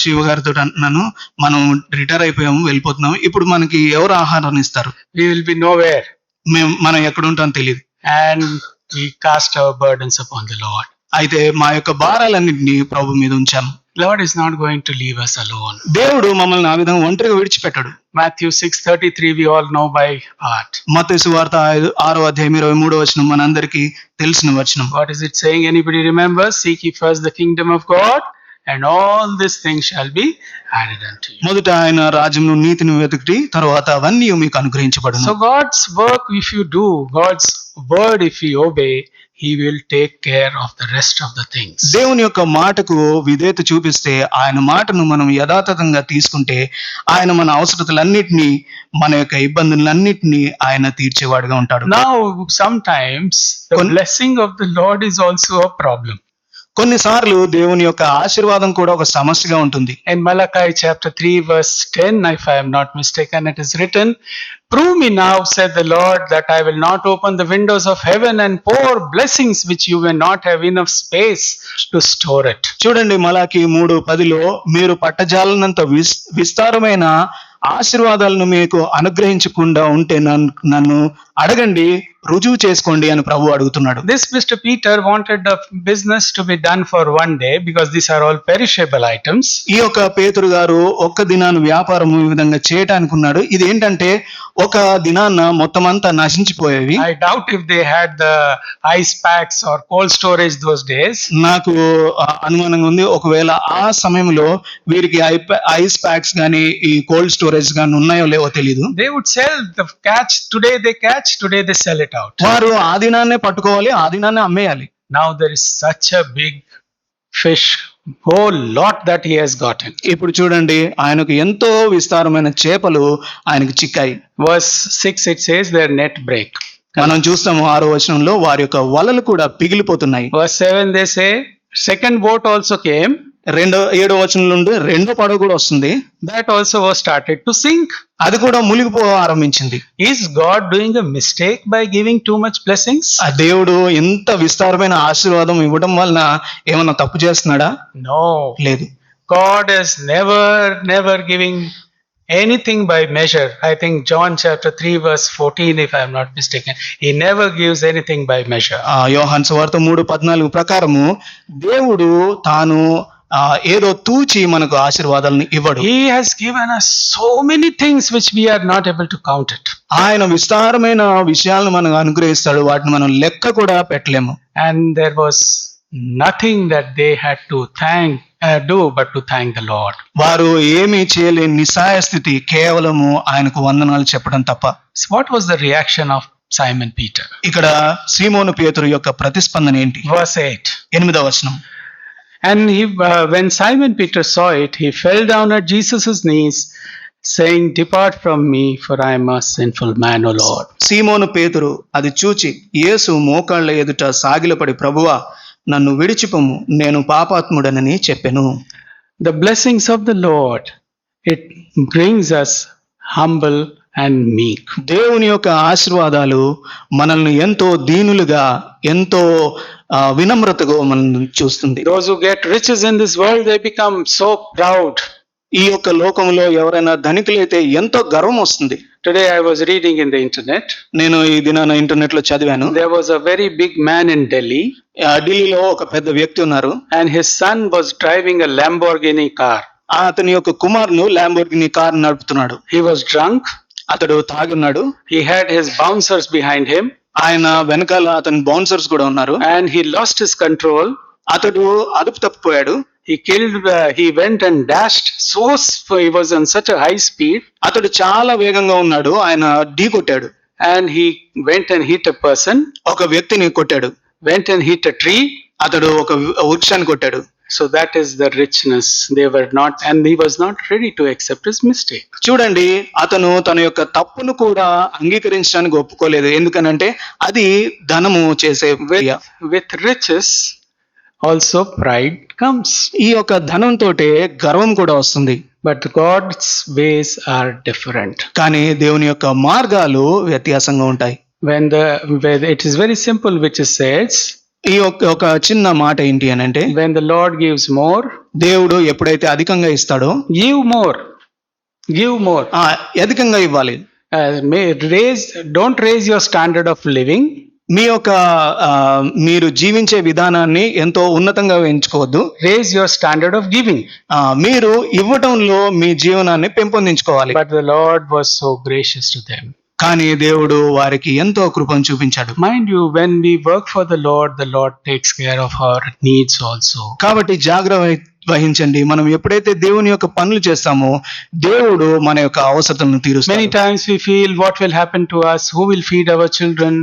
Shiva గారితో అంటున్నాను, మనం రిటైర్ అయిపోయాము, వెళ్ళిపోతున్నాము, ఇప్పుడు మనకి ఎవరు ఆహారం ఇస్తారు? We will be nowhere. మనం ఎక్కడ ఉంటామో తెలియదు. And we cast our burdens upon the Lord. అయితే మా యొక్క భారాలన్నింటినీ ప్రభు మీద ఉంచాము. Lord is not going to leave us alone. దేవుడు మమ్మల్ని ఆ విధంగా ఒంటరిగా విడిచిపెట్టాడు. Matthew 6:33 we all know by heart. మత్తయి సువార్త 6వ అధ్యాయం 23వ వచనం మనందరికీ తెలిసిన వచనం. What is it saying? Anybody remember? Seek ye first the kingdom of God, and all these things shall be added unto you. మొదట ఆయన రాజ్యమును నీతిని వెతుకుడి, తరువాత అవన్నీ మీకు అనుగ్రహించబడును. So God's work if you do, God's word if you obey, He will take care of the rest of the things. దేవుని యొక్క మాటకు విధేయత చూపిస్తే, ఆయన మాటను మనం యథాతథంగా తీసుకుంటే, ఆయన మన అవసరతలన్నిటినీ, మన యొక్క ఇబ్బందులన్నిటినీ ఆయన తీర్చేవాడుగా ఉంటాడు. Now sometimes the blessing of the Lord is also a problem. కొన్నిసార్లు దేవుని యొక్క ఆశీర్వాదం కూడా ఒక సమస్యగా ఉంటుంది. In Malachi chapter 3 verse 10, if I am not mistaken, it is written, "Prove me now, said the Lord, that I will not open the windows of heaven and pour blessings which you will not have enough space to store it." చూడండి, మలాకి 3:10లో మీరు పట్టజాలనంత విస్తారమైన ఆశీర్వాదాలను మీకు అనుగ్రహించకుండా ఉంటే నన్ను అడగండి, రుజువు చేసుకోండి అని ప్రభు అడుగుతున్నాడు. This Mr. Peter wanted the business to be done for one day because these are all perishable items. ఈ యొక్క పేతురు గారు ఒక్క దినాన వ్యాపారం ఈ విధంగా చేయటానికి ఉన్నాడు. ఇది ఏంటంటే ఒక దినాన మొత్తం అంతా నశించిపోయేవి. I doubt if they had the ice packs or cold storage those days. నాకు అనుమానంగా ఉంది, ఒకవేళ ఆ సమయంలో వీరికి ఐస్ ప్యాక్స్ గానీ ఈ కోల్డ్ స్టోరేజ్ గానీ ఉన్నాయో లేవో తెలియదు. They would sell the catch, today they catch, today they sell it out. వారు ఆ దినాన్నే పట్టుకోవాలి, ఆ దినాన్నే అమ్మేయాలి. Now there is such a big fish, whole lot that he has gotten. ఇప్పుడు చూడండి, ఆయనకు ఎంతో విస్తారమైన చేపలు ఆయనకు చిక్కాయి. Verse 6 it says their net break. మనం చూస్తాము 6వ వచనంలో వారి యొక్క వలలు కూడా పిగిలిపోతున్నాయి. Verse 7 they say second boat also came. 7వ వచనం నుండి రెండో పడవ కూడా వస్తుంది. That also was started to sink. అది కూడా మునిగిపో ఆరంభించింది. Is God doing a mistake by giving too much blessings? ఆ దేవుడు ఎంత విస్తారమైన ఆశీర్వాదం ఇవ్వడం వలన ఏమన్నా తప్పు చేస్తున్నాడా? No. లేదు. God is never giving anything by measure. I think John chapter 3 verse 14 if I am not mistaken. He never gives anything by measure. యోహాను సువార్త 3:14 ప్రకారము దేవుడు తాను ఏదో తూచి మనకు ఆశీర్వాదాలను ఇవ్వడు. He has given us so many things which we are not able to count it. ఆయన విస్తారమైన విషయాలను మనకు అనుగ్రహిస్తాడు, వాటిని మనం లెక్క కూడా పెట్టలేము. And there was nothing that they had to do but to thank the Lord. వారు ఏమీ చేయలేని నిస్సహాయ స్థితి, కేవలము ఆయనకు వందనాలు చెప్పడం తప్ప. So what was the reaction of Simon Peter? ఇక్కడ సీమోను పేతురు యొక్క ప్రతిస్పందన ఏంటి? Verse 8. 8వ వచనం. And when Simon Peter saw it, he fell down at Jesus' knees, saying, "Depart from me, for I am a sinful man, O Lord." సీమోను పేతురు అది చూచి యేసు మోకాళ్ళ ఎదుట సాగిలపడి, ప్రభువా నన్ను విడిచిపోము, నేను పాపాత్ముడనని చెప్పెను. The blessings of the Lord, it brings us humble and meek. దేవుని యొక్క ఆశీర్వాదాలు మనల్ని ఎంతో దీనులుగా, ఎంతో వినమ్రతగా మనల్ని చూస్తుంది. Those who get riches in this world, they become so proud. ఈ యొక్క లోకంలో ఎవరైనా ధనికులైతే ఎంతో గర్వం వస్తుంది. Today I was reading in the internet. నేను ఈ దినాన ఇంటర్నెట్ లో చదివాను. There was a very big man in Delhi. ఢిల్లీలో ఒక పెద్ద వ్యక్తి ఉన్నారు. And his son was driving a Lamborghini car. అతని యొక్క కుమారుడు ల్యాంబోర్గిని కార్ నడుపుతున్నాడు. He was drunk. అతడు తాగి ఉన్నాడు. He had his bouncers behind him. ఆయన వెనకాల అతని బౌన్సర్స్ కూడా ఉన్నారు. And he lost his control. అతడు అదుపు తప్పిపోయాడు. He went and dashed he was on such a high speed. అతడు చాలా వేగంగా ఉన్నాడు. ఆయన ఢీ కొట్టాడు. And he went and hit a person. ఒక వ్యక్తిని కొట్టాడు. Went and hit a tree. అతడు ఒక వృక్షాన్ని కొట్టాడు. So that is the richness. They were not, and he was not ready to accept his mistake. చూడండి, అతను తన యొక్క తప్పును కూడా అంగీకరించడానికి ఒప్పుకోలేదు. ఎందుకనంటే అది ధనము చేసే with riches also pride comes. ఈ యొక్క ధనంతోటే గర్వం కూడా వస్తుంది. But God's ways are different. కానీ దేవుని యొక్క మార్గాలు వ్యత్యాసంగా ఉంటాయి. When it is very simple, which is says, ఈ ఒక చిన్న మాట ఏంటి అని అంటే, when the Lord gives more, దేవుడు ఎప్పుడైతే అధికంగా ఇస్తాడో, give more. అధికంగా ఇవ్వాలి. Don't raise your standard of living. మీ యొక్క మీరు జీవించే విధానాన్ని ఎంతో ఉన్నతంగా ఎంచుకోవద్దు. Raise your standard of giving. మీరు ఇవ్వటంలో మీ జీవనాన్ని పెంపొందించుకోవాలి. But the Lord was so gracious to them. కానీ దేవుడు వారికి ఎంతో కృపను చూపించాడు. Mind you, when we work for the Lord takes care of our needs also. కాబట్టి జాగ్రత్త వహించండి. మనం ఎప్పుడైతే దేవుని యొక్క పనులు చేస్తామో దేవుడు మన యొక్క అవసరతలను తీరుస్తాడు. Many times we feel what will happen to us, who will feed our children,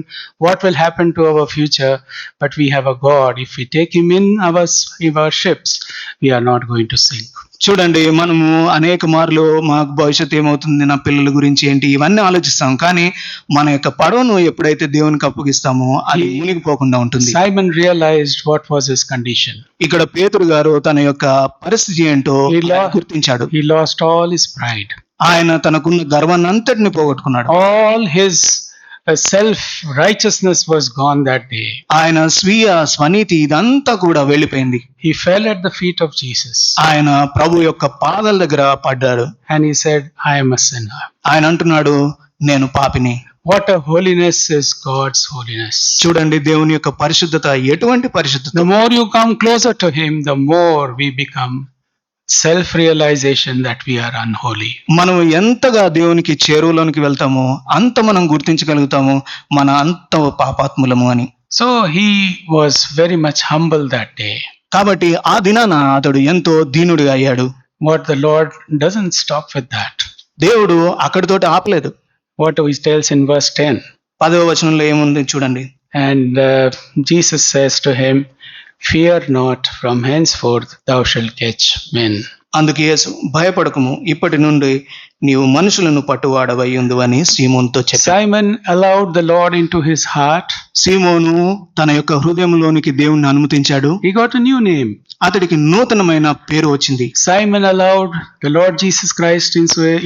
what will happen to our future, but we have a God. If we take him in our ships, we are not going to sink. చూడండి, మనము అనేక మార్లు మాకు భవిష్యత్తు ఏమవుతుంది, నా పిల్లల గురించి ఏంటి, ఇవన్నీ ఆలోచిస్తాం. కానీ మన యొక్క పడవను ఎప్పుడైతే దేవునికి అప్పగిస్తామో అది మునిగిపోకుండా ఉంటుంది. Simon realized what was his condition. ఇక్కడ పేతురు గారు తన యొక్క పరిస్థితి ఏంటో ఇలా గుర్తించాడు. He lost all his pride. ఆయన తనకున్న గర్వాన్ని అంతటిని పోగొట్టుకున్నాడు. All his self-righteousness was gone that day. ఆయన స్వనీతి ఇదంతా కూడా వెళ్ళిపోయింది. He fell at the feet of Jesus ఆయన ప్రభు యొక్క పాదాల దగ్గర పడ్డాడు. and he said, I am a sinner. ఆయన అంటున్నాడు, నేను పాపిని. What a holiness is God's holiness. చూడండి, దేవుని యొక్క పరిశుద్ధత ఎటువంటి పరిశుద్ధత. The more you come closer to him, the more we become self-realization that we are unholy. మనం ఎంతగా దేవునికి చేరువలోనికి వెళ్తామో అంత మనం గుర్తించగలుగుతాము మన అంత పాపాత్ములము అని. So he was very much humble that day. కాబట్టి ఆ దినాన అతడు ఎంతో దీనుడిగా అయ్యాడు. What the Lord doesn't stop with that. దేవుడు అక్కడితోటి ఆపలేదు. What he tells in verse 10. 10వ వచనంలో ఏముంది చూడండి. And Jesus says to him, Fear not, from henceforth thou shalt catch men. అందుకు యేసు, భయపడకుము, ఇప్పటి నుండి నీవు మనుషులను పట్టువాడవై ఉందువని సీమోనుతో చెప్పాడు. Simon allowed the Lord into his heart. సీమోను తన యొక్క హృదయంలోనికి దేవుణ్ణి అనుమతించాడు. He got a new name. అతడికి నూతనమైన పేరు వచ్చింది. Simon allowed the Lord Jesus Christ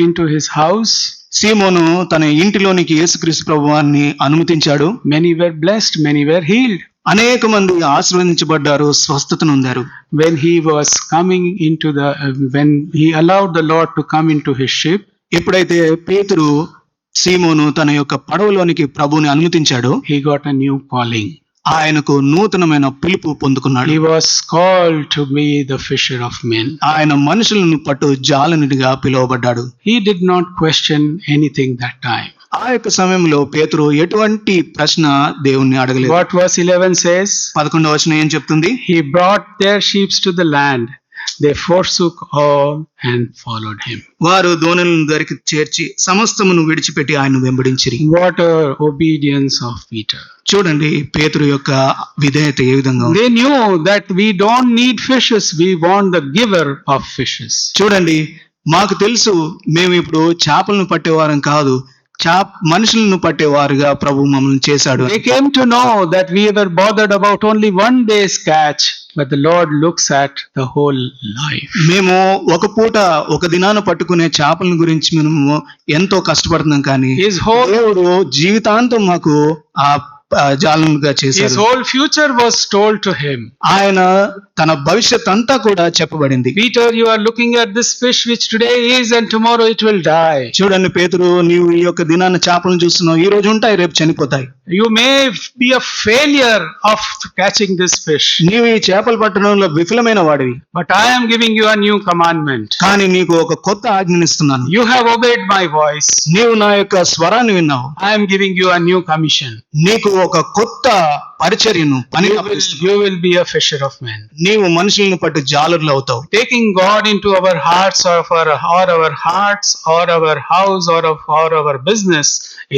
into his house. సీమోను తన ఇంటిలోనికి యేసుక్రీస్తు ప్రభువాన్ని అనుమతించాడు. Many were blessed, many were healed. అనేక మంది ఆశీర్వదించబడ్డారు, స్వస్థతను పొందారు. When he was coming into when he allowed the Lord to come into his ship, ఎప్పుడైతే పేతురు సీమోను తన యొక్క పడవలోనికి ప్రభువుని అనుమతించాడో he got a new calling. ఆయనకు నూతనమైన పిలుపు పొందుకున్నాడు. He was called to be the fisher of men. ఆయన మనుషులను పట్టు జాలనుడిగా పిలువబడ్డాడు. He did not question anything that time. ఆ యొక్క సమయంలో పేతురు ఎటువంటి ప్రశ్న దేవుణ్ణి అడగలేదు. What verse 11 says? 11వ వచనం ఏం చెప్తుంది? He brought their sheep to the land. They forsook all and followed him. వారు దోణులను దరికి చేర్చి సమస్తమును విడిచిపెట్టి ఆయన వెంబడించిరి. What a obedience of Peter. చూడండి పేతురు యొక్క విధేయత ఏ విధంగా ఉంది. They knew that we don't need fishes, we want the giver of fishes. చూడండి, మాకు తెలుసు మేము ఇప్పుడు చేపలను పట్టేవారం కాదు, మనుషులను పట్టేవారుగా ప్రభు మమ్మల్ని చేశాడు. They came to know that we were bothered about only one day's catch, but the Lord looks at the whole life. మేము ఒక పూట ఒక దినాన పట్టుకునే చేపల గురించి మేము ఎంతో కష్టపడుతున్నాం, కానీ దేవుడు జీవితాంతం మాకు ఆ జాలముగా చేశాడు. His whole future was told to him. ఆయన తన భవిష్యత్ అంతా కూడా చెప్పబడింది. Peter, you are looking at this fish which today is and tomorrow it will die. చూడండి పేతురు, నీవు ఈ యొక్క దినాన చేపలను చూస్తున్నావు, ఈ రోజు ఉంటాయి, రేపు చనిపోతాయి. You may be a failure of catching this fish. నీవు ఈ చేపలు పట్టడంలో విఫలమైన వాడివి. But I am giving you a new commandment. కానీ నీకు ఒక కొత్త ఆజ్ఞనిస్తున్నాను. You have obeyed my voice. నీవు నా యొక్క స్వరాన్ని విన్నావు. I am giving you a new commission. నీకు ఒక కొత్త పరిచర్యను పని. You will be a fisher of men. నీవు మనుషులను పట్టు జాలరులు అవుతావు. Taking God into our hearts or our hearts or our house or our business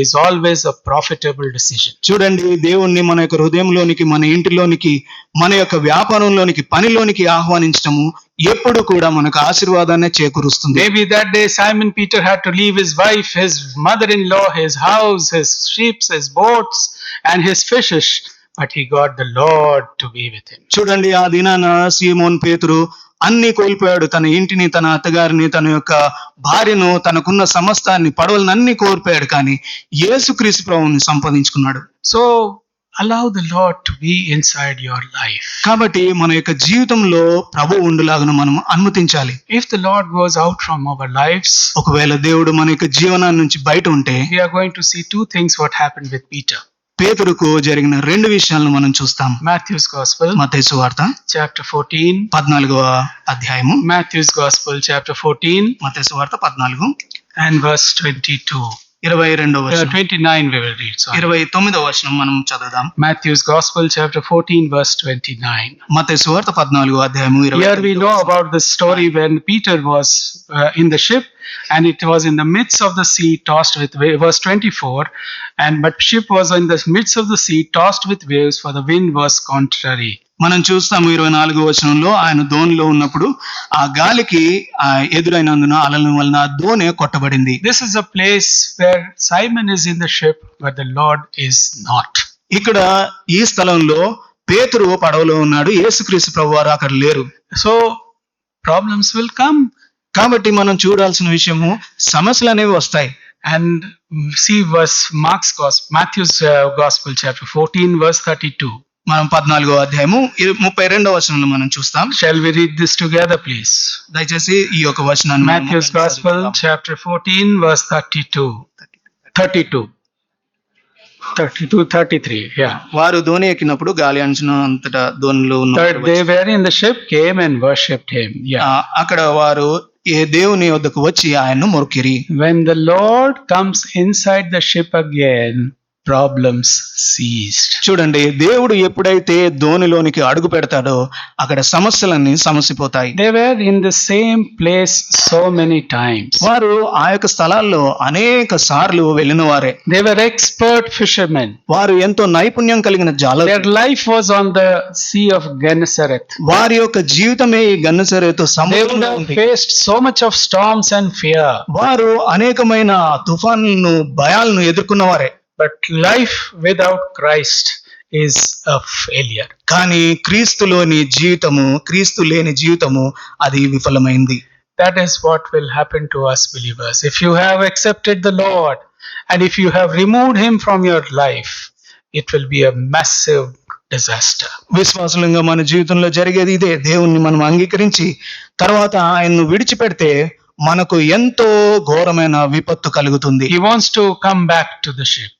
is always a profitable decision. చూడండి, దేవుణ్ణి మన యొక్క హృదయంలోనికి, మన ఇంటిలోనికి, మన యొక్క వ్యాపారంలోనికి, పనిలోనికి ఆహ్వానించడము ఎప్పుడు కూడా మనకు ఆశీర్వాదాన్ని చేకూరుస్తుంది. Maybe that day Simon Peter had to leave his wife, his mother-in-law, his house, his sheep, his boats and his fishes, but he got the Lord to be with him. చూడండి, ఆ దినాన సీమోన్ పేతురు అన్ని కోల్పోయాడు. తన ఇంటిని, తన అత్తగారిని, తన యొక్క భార్యను, తనకున్న సమస్తాన్ని, పడవలను అన్ని కోల్పోయాడు, కానీ యేసుక్రీస్తు ప్రభువుని సంపాదించుకున్నాడు. So allow the Lord to be inside your life. కాబట్టి మన యొక్క జీవితంలో ప్రభువు ఉండులాగా మనం అనుమతించాలి. If the Lord goes out from our lives, ఒకవేళ దేవుడు మన యొక్క జీవనాన్ని నుంచి బయట ఉంటే, we are going to see two things what happened with Peter. పేతురుకు జరిగిన రెండు విషయాలను మనం చూస్తాం. Matthew's Gospel, మత్తయి సువార్త chapter 14, 14వ అధ్యాయము. Matthew's Gospel, chapter 14, మత్తయి సువార్త 14 and verse 22. 22వ వచనం, 29 we will read. Sorry. 29వ వచనం మనం చదువుదాం. Matthew's Gospel, chapter 14, verse 29. మత్తయి సువార్త 14వ అధ్యాయము 29. Here we know about the story when Peter was in the ship and it was in the midst of the sea tossed with waves. Verse 24, but ship was in the midst of the sea tossed with waves, for the wind was contrary. మనం చూస్తాము 24వ వచనంలో ఆయన దోణిలో ఉన్నప్పుడు ఆ గాలికి ఎదురైనందున అలల వలన ఆ దోణి కొట్టబడింది. This is a place where Simon is in the ship, but the Lord is not. ఇక్కడ ఈ స్థలంలో పేతురు పడవలో ఉన్నాడు, యేసుక్రీస్తు ప్రభువారు అక్కడ లేరు. So problems will come. కాబట్టి మనం చూడాల్సిన విషయము సమస్యలు అనేవి వస్తాయి. And see Matthew's Gospel chapter 14 verse 32. మనం 14వ అధ్యాయము 32వ వచనంలో మనం చూస్తాం. Shall we read this together, please? దయచేసి ఈ యొక్క వచనాన్ని Matthew's Gospel chapter 14 verse 32, 33, yeah. వారు దోణి ఎక్కినప్పుడు గాలి అంచునంతటా దోణిలో Third, they were in the ship, came and worshipped him. Yeah. అక్కడ వారు ఏ దేవుని వద్దకు వచ్చి ఆయన్ను మొక్కిరి. When the Lord comes inside the ship again, problems ceased. చూడండి, దేవుడు ఎప్పుడైతే దోణిలోనికి అడుగు పెడతాడో అక్కడ సమస్యలన్నీ సమసిపోతాయి. They were in the same place so many times. వారు ఆ యొక్క స్థలాల్లో అనేక సార్లు వెళ్ళిన వారే. They were expert fishermen. వారు ఎంతో నైపుణ్యం కలిగిన జాల. Their life was on the Sea of Gennesaret. వారి యొక్క జీవితమే ఈ గెన్నసరెతు They would సముద్రంలో have ఉంది. faced so much of storms and fear. వారు అనేకమైన తుఫాన్లను భయాలను ఎదుర్కొన్నవారే. But life without Christ is a failure. కానీ క్రీస్తులోని జీవితము, క్రీస్తు లేని జీవితము అది విఫలమైంది. That is what will happen to us believers. If you have accepted the Lord and if you have removed him from your life, it will be a massive disaster. విశ్వాసులంగా మన జీవితంలో జరిగేది ఇదే. దేవుణ్ణి మనం అంగీకరించి తర్వాత ఆయన్ను విడిచిపెడితే మనకు ఎంతో ఘోరమైన విపత్తు కలుగుతుంది. He wants to come back to the ship.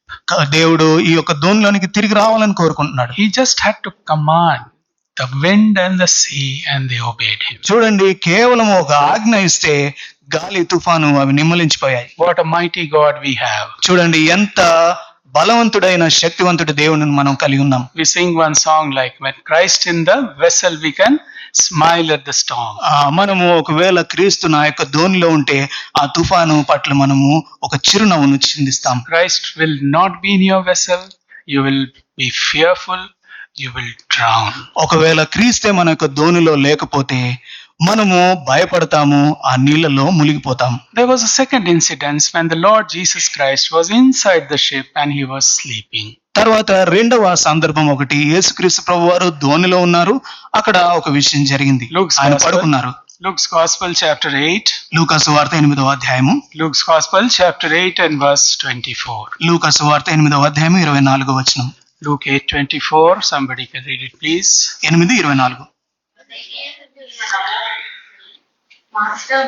దేవుడు ఈ యొక్క దోణిలోనికి తిరిగి రావాలని కోరుకుంటున్నాడు. He just had to command the wind and the sea and they obeyed him. చూడండి, కేవలం ఒక ఆజ్ఞ ఇస్తే గాలి తుఫాను అవి నిమ్మలించిపోయాయి. What a mighty God we have. చూడండి, ఎంత బలవంతుడైన శక్తివంతుడి దేవుడిని మనం కలిగి ఉన్నాం. We sing one song like, when Christ in the vessel, we can smile at the storm. మనము ఒకవేళ క్రీస్తు నా యొక్క దోణిలో ఉంటే ఆ తుఫాను పట్ల మనము ఒక చిరునవ్వును చిందిస్తాం. Christ will not be in your vessel. You will be fearful. You will drown. ఒకవేళ క్రీస్తే మన యొక్క దోణిలో లేకపోతే మనము భయపడతాము, ఆ నీళ్లలో మునిగిపోతాం. There was a second incident when the Lord Jesus Christ was inside the ship and he was sleeping. తర్వాత రెండవ సందర్భం ఒకటి, యేసుక్రీస్తు ప్రభువారు దోణిలో ఉన్నారు, అక్కడ ఒక విషయం జరిగింది, ఆయన పడుకున్నారు. Luke's Gospel chapter 8. లూకా సువార్త 8వ అధ్యాయము. Luke's Gospel chapter 8 and verse 24. లూకా సువార్త 8వ అధ్యాయము 24వ వచనం. Luke 8:24. Somebody can read it, please. 8:24. Master,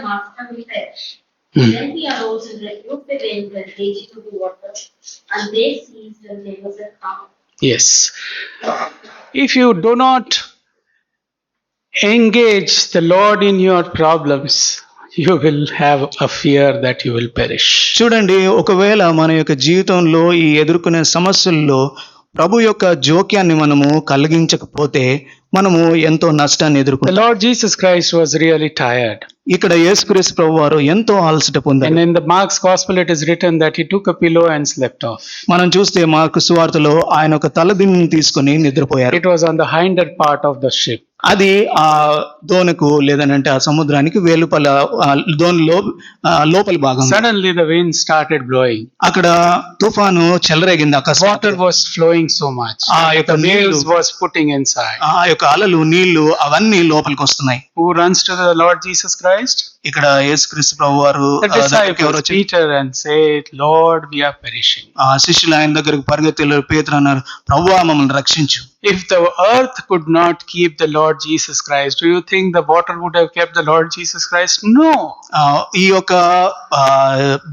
we perish. Then he arose and rebuked the wind and raged to the water, and they ceased and there was a calm. Yes. If you do not engage the Lord in your problems, you will have a fear that you will perish. చూడండి, ఒకవేళ మన యొక్క జీవితంలో ఈ ఎదుర్కొనే సమస్యల్లో ప్రభు యొక్క జోక్యాన్ని మనము కలిగించకపోతే మనము ఎంతో నష్టాన్ని The ఎదుర్కొంటాం. Lord Jesus Christ was really tired. ఇక్కడ యేసుక్రీస్తు ప్రభువారు ఎంతో అలసట And పొందారు. in the Mark's Gospel it is written that he took a pillow and slept off. మనం చూస్తే మార్కు సువార్తలో ఆయన ఒక తలదిన్నును తీసుకొని నిద్రపోయారు. It was on the hinder part of the ship. అది ఆ దోణకు లేదనంటే ఆ సముద్రానికి వెలుపల దోణిలో లోపలి భాగం. Suddenly the wind started blowing. అక్కడ తుఫాను చెలరేగింది. Water అకస్మాత్తుగా was flowing so much. ఆ యొక్క The నీళ్లు, waves was putting inside. ఆ యొక్క అలలు, నీళ్లు అవన్నీ లోపలికి వస్తున్నాయి. Who runs to the Lord Jesus Christ? ఇక్కడ యేసుక్రీస్తు ప్రభువారు The దగ్గరికి ఎవరు disciples, వచ్చి Peter, and said, Lord, we are perishing. ఆ శిష్యులు ఆయన దగ్గరకు పరిగెత్తారు. పేతురు అన్నారు, ప్రభువా మమ్మల్ని రక్షించు. If the earth could not keep the Lord Jesus Christ, do you think the water would have kept the Lord Jesus Christ? No. ఈ యొక్క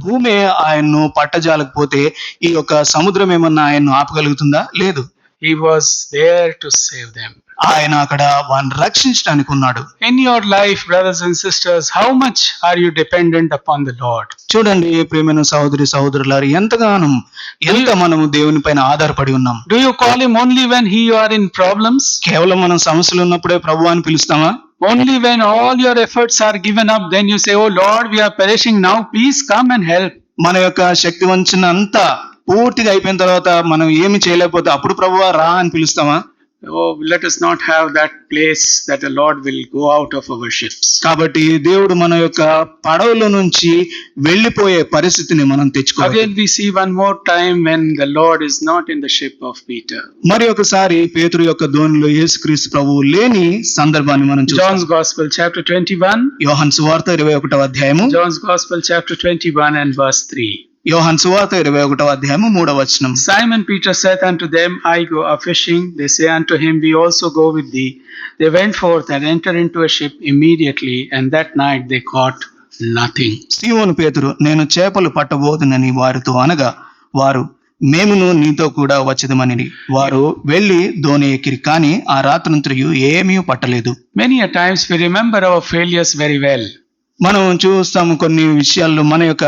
భూమి ఆయన్ను పట్టజాలకపోతే ఈ యొక్క సముద్రం ఏమన్నా ఆయన్ను ఆపగలుగుతుందా? లేదు. He was there to save them. ఆయన అక్కడ వారిని రక్షించడానికి ఉన్నాడు. In your life, brothers and sisters, how much are you dependent upon the Lord? చూడండి ప్రియమైన సహోదరి సహోదరులారు, ఎంత మనము దేవుని పైన ఆధారపడి ఉన్నాం. Do you call him only when you are in problems? కేవలం మనం సమస్యలు ఉన్నప్పుడే ప్రభు అని పిలుస్తామా? Only when all your efforts are given up, then you say, "Oh Lord, we are perishing now. Please come and help." మన యొక్క శక్తి వంచన అంతా పూర్తిగా అయిపోయిన తర్వాత మనం ఏమి చేయలేకపోతే అప్పుడు ప్రభువా రా అని పిలుస్తామా? Oh, let us not have that place that the Lord will go out of our ships. కాబట్టి దేవుడు మన యొక్క పడవలో నుంచి వెళ్ళిపోయే పరిస్థితిని మనం తెచ్చుకోవాలి. Again, we see one more time when the Lord is not in the ship of Peter. మరి ఒకసారి పేతురు యొక్క దోణిలో యేసుక్రీస్తు ప్రభువు లేని సందర్భాన్ని మనం చూస్తాం. John's Gospel, chapter 21. యోహాను సువార్త 21వ అధ్యాయము. John's Gospel, chapter 21 and verse 3. యోహాను సువార్త 21వ అధ్యాయము 3వ వచనం. Simon Peter said unto them, I go a fishing. They say unto him, We also go with thee. They went forth and entered into a ship immediately, and that night they caught nothing. సీమోను పేతురు, నేను చేపలు పట్టబోదునని వారితో అనగా, వారు మేమును నీతో కూడా వచ్చేదమని వారు వెళ్లి దోణి ఎక్కిరి, కానీ ఆ రాత్రంతయు ఏమీ పట్టలేదు. Many a times we remember our failures very well. మనం చూస్తాము కొన్ని విషయాల్లో మన యొక్క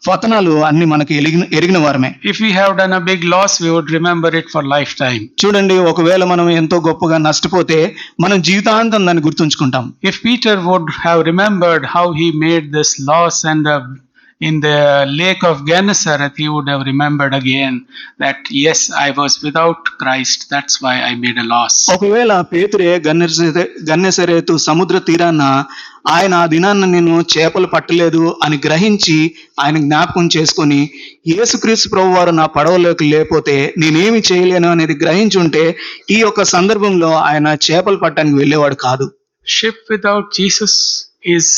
పతనాలు అన్ని మనకి ఎరిగిన వారమే. If we have done a big loss, we would remember it for lifetime. చూడండి, ఒకవేళ మనం ఎంతో గొప్పగా నష్టపోతే మనం జీవితాంతం దాన్ని గుర్తుంచుకుంటాం. If Peter would have remembered how he made this loss and in the lake of Gennesaret, he would have remembered again that yes, I was without Christ, that's why I made a loss. ఒకవేళ పేతురే గన్నెసరేతు సముద్ర తీరాన ఆయన ఆ దినాన్న నేను చేపలు పట్టలేదు అని గ్రహించి ఆయన జ్ఞాపకం చేసుకొని యేసుక్రీస్తు ప్రభు వారు నా పడవలోకి లేకపోతే నేనేమి చేయలేను అనేది గ్రహించి ఉంటే ఈ యొక్క సందర్భంలో ఆయన చేపలు పట్టడానికి వెళ్ళేవాడు కాదు. Ship without Jesus is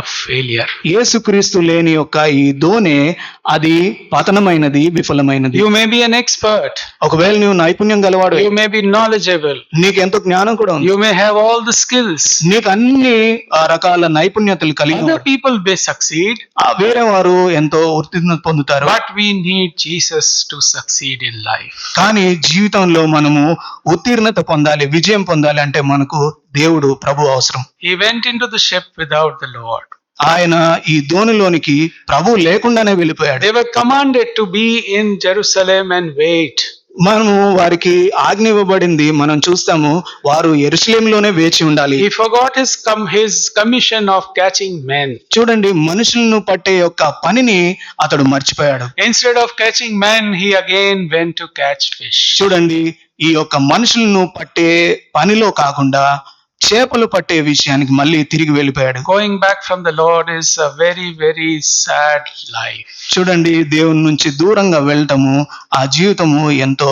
a failure. యేసుక్రీస్తు లేని యొక్క ఈ దోణి అది పతనమైనది, విఫలమైనది. You may be an expert. ఒకవేళ నువ్వు నైపుణ్యం గలవాడు, You may be knowledgeable. నీకు ఎంతో జ్ఞానం కూడా ఉంది, You may have all the skills. నీకు అన్ని రకాల నైపుణ్యతలు కలిగి Other people may succeed, వేరే వారు ఎంతో ఉత్తీర్ణత పొందుతారు. but we need Jesus to succeed in life. కానీ జీవితంలో మనము ఉత్తీర్ణత పొందాలి, విజయం పొందాలి అంటే మనకు దేవుడు ప్రభు అవసరం. He went into the ship without the Lord. ఆయన ఈ దోణిలోనికి ప్రభు లేకుండానే వెళ్ళిపోయాడు. They were commanded to be in Jerusalem and wait. మనము వారికి ఆజ్ఞ ఇవ్వబడింది, మనం చూస్తాము వారు యెరూషలేములోనే వేచి ఉండాలి. He forgot his commission of catching men. చూడండి, మనుషులను పట్టే యొక్క పనిని అతడు మర్చిపోయాడు. Instead of catching men, he again went to catch fish. చూడండి, ఈ యొక్క మనుషులను పట్టే పనిలో కాకుండా చేపలు పట్టే విషయానికి మళ్ళీ తిరిగి వెళ్ళిపోయాడు. Going back from the Lord is a very, very sad life. చూడండి, దేవుని నుంచి దూరంగా వెళ్ళటము ఆ జీవితము ఎంతో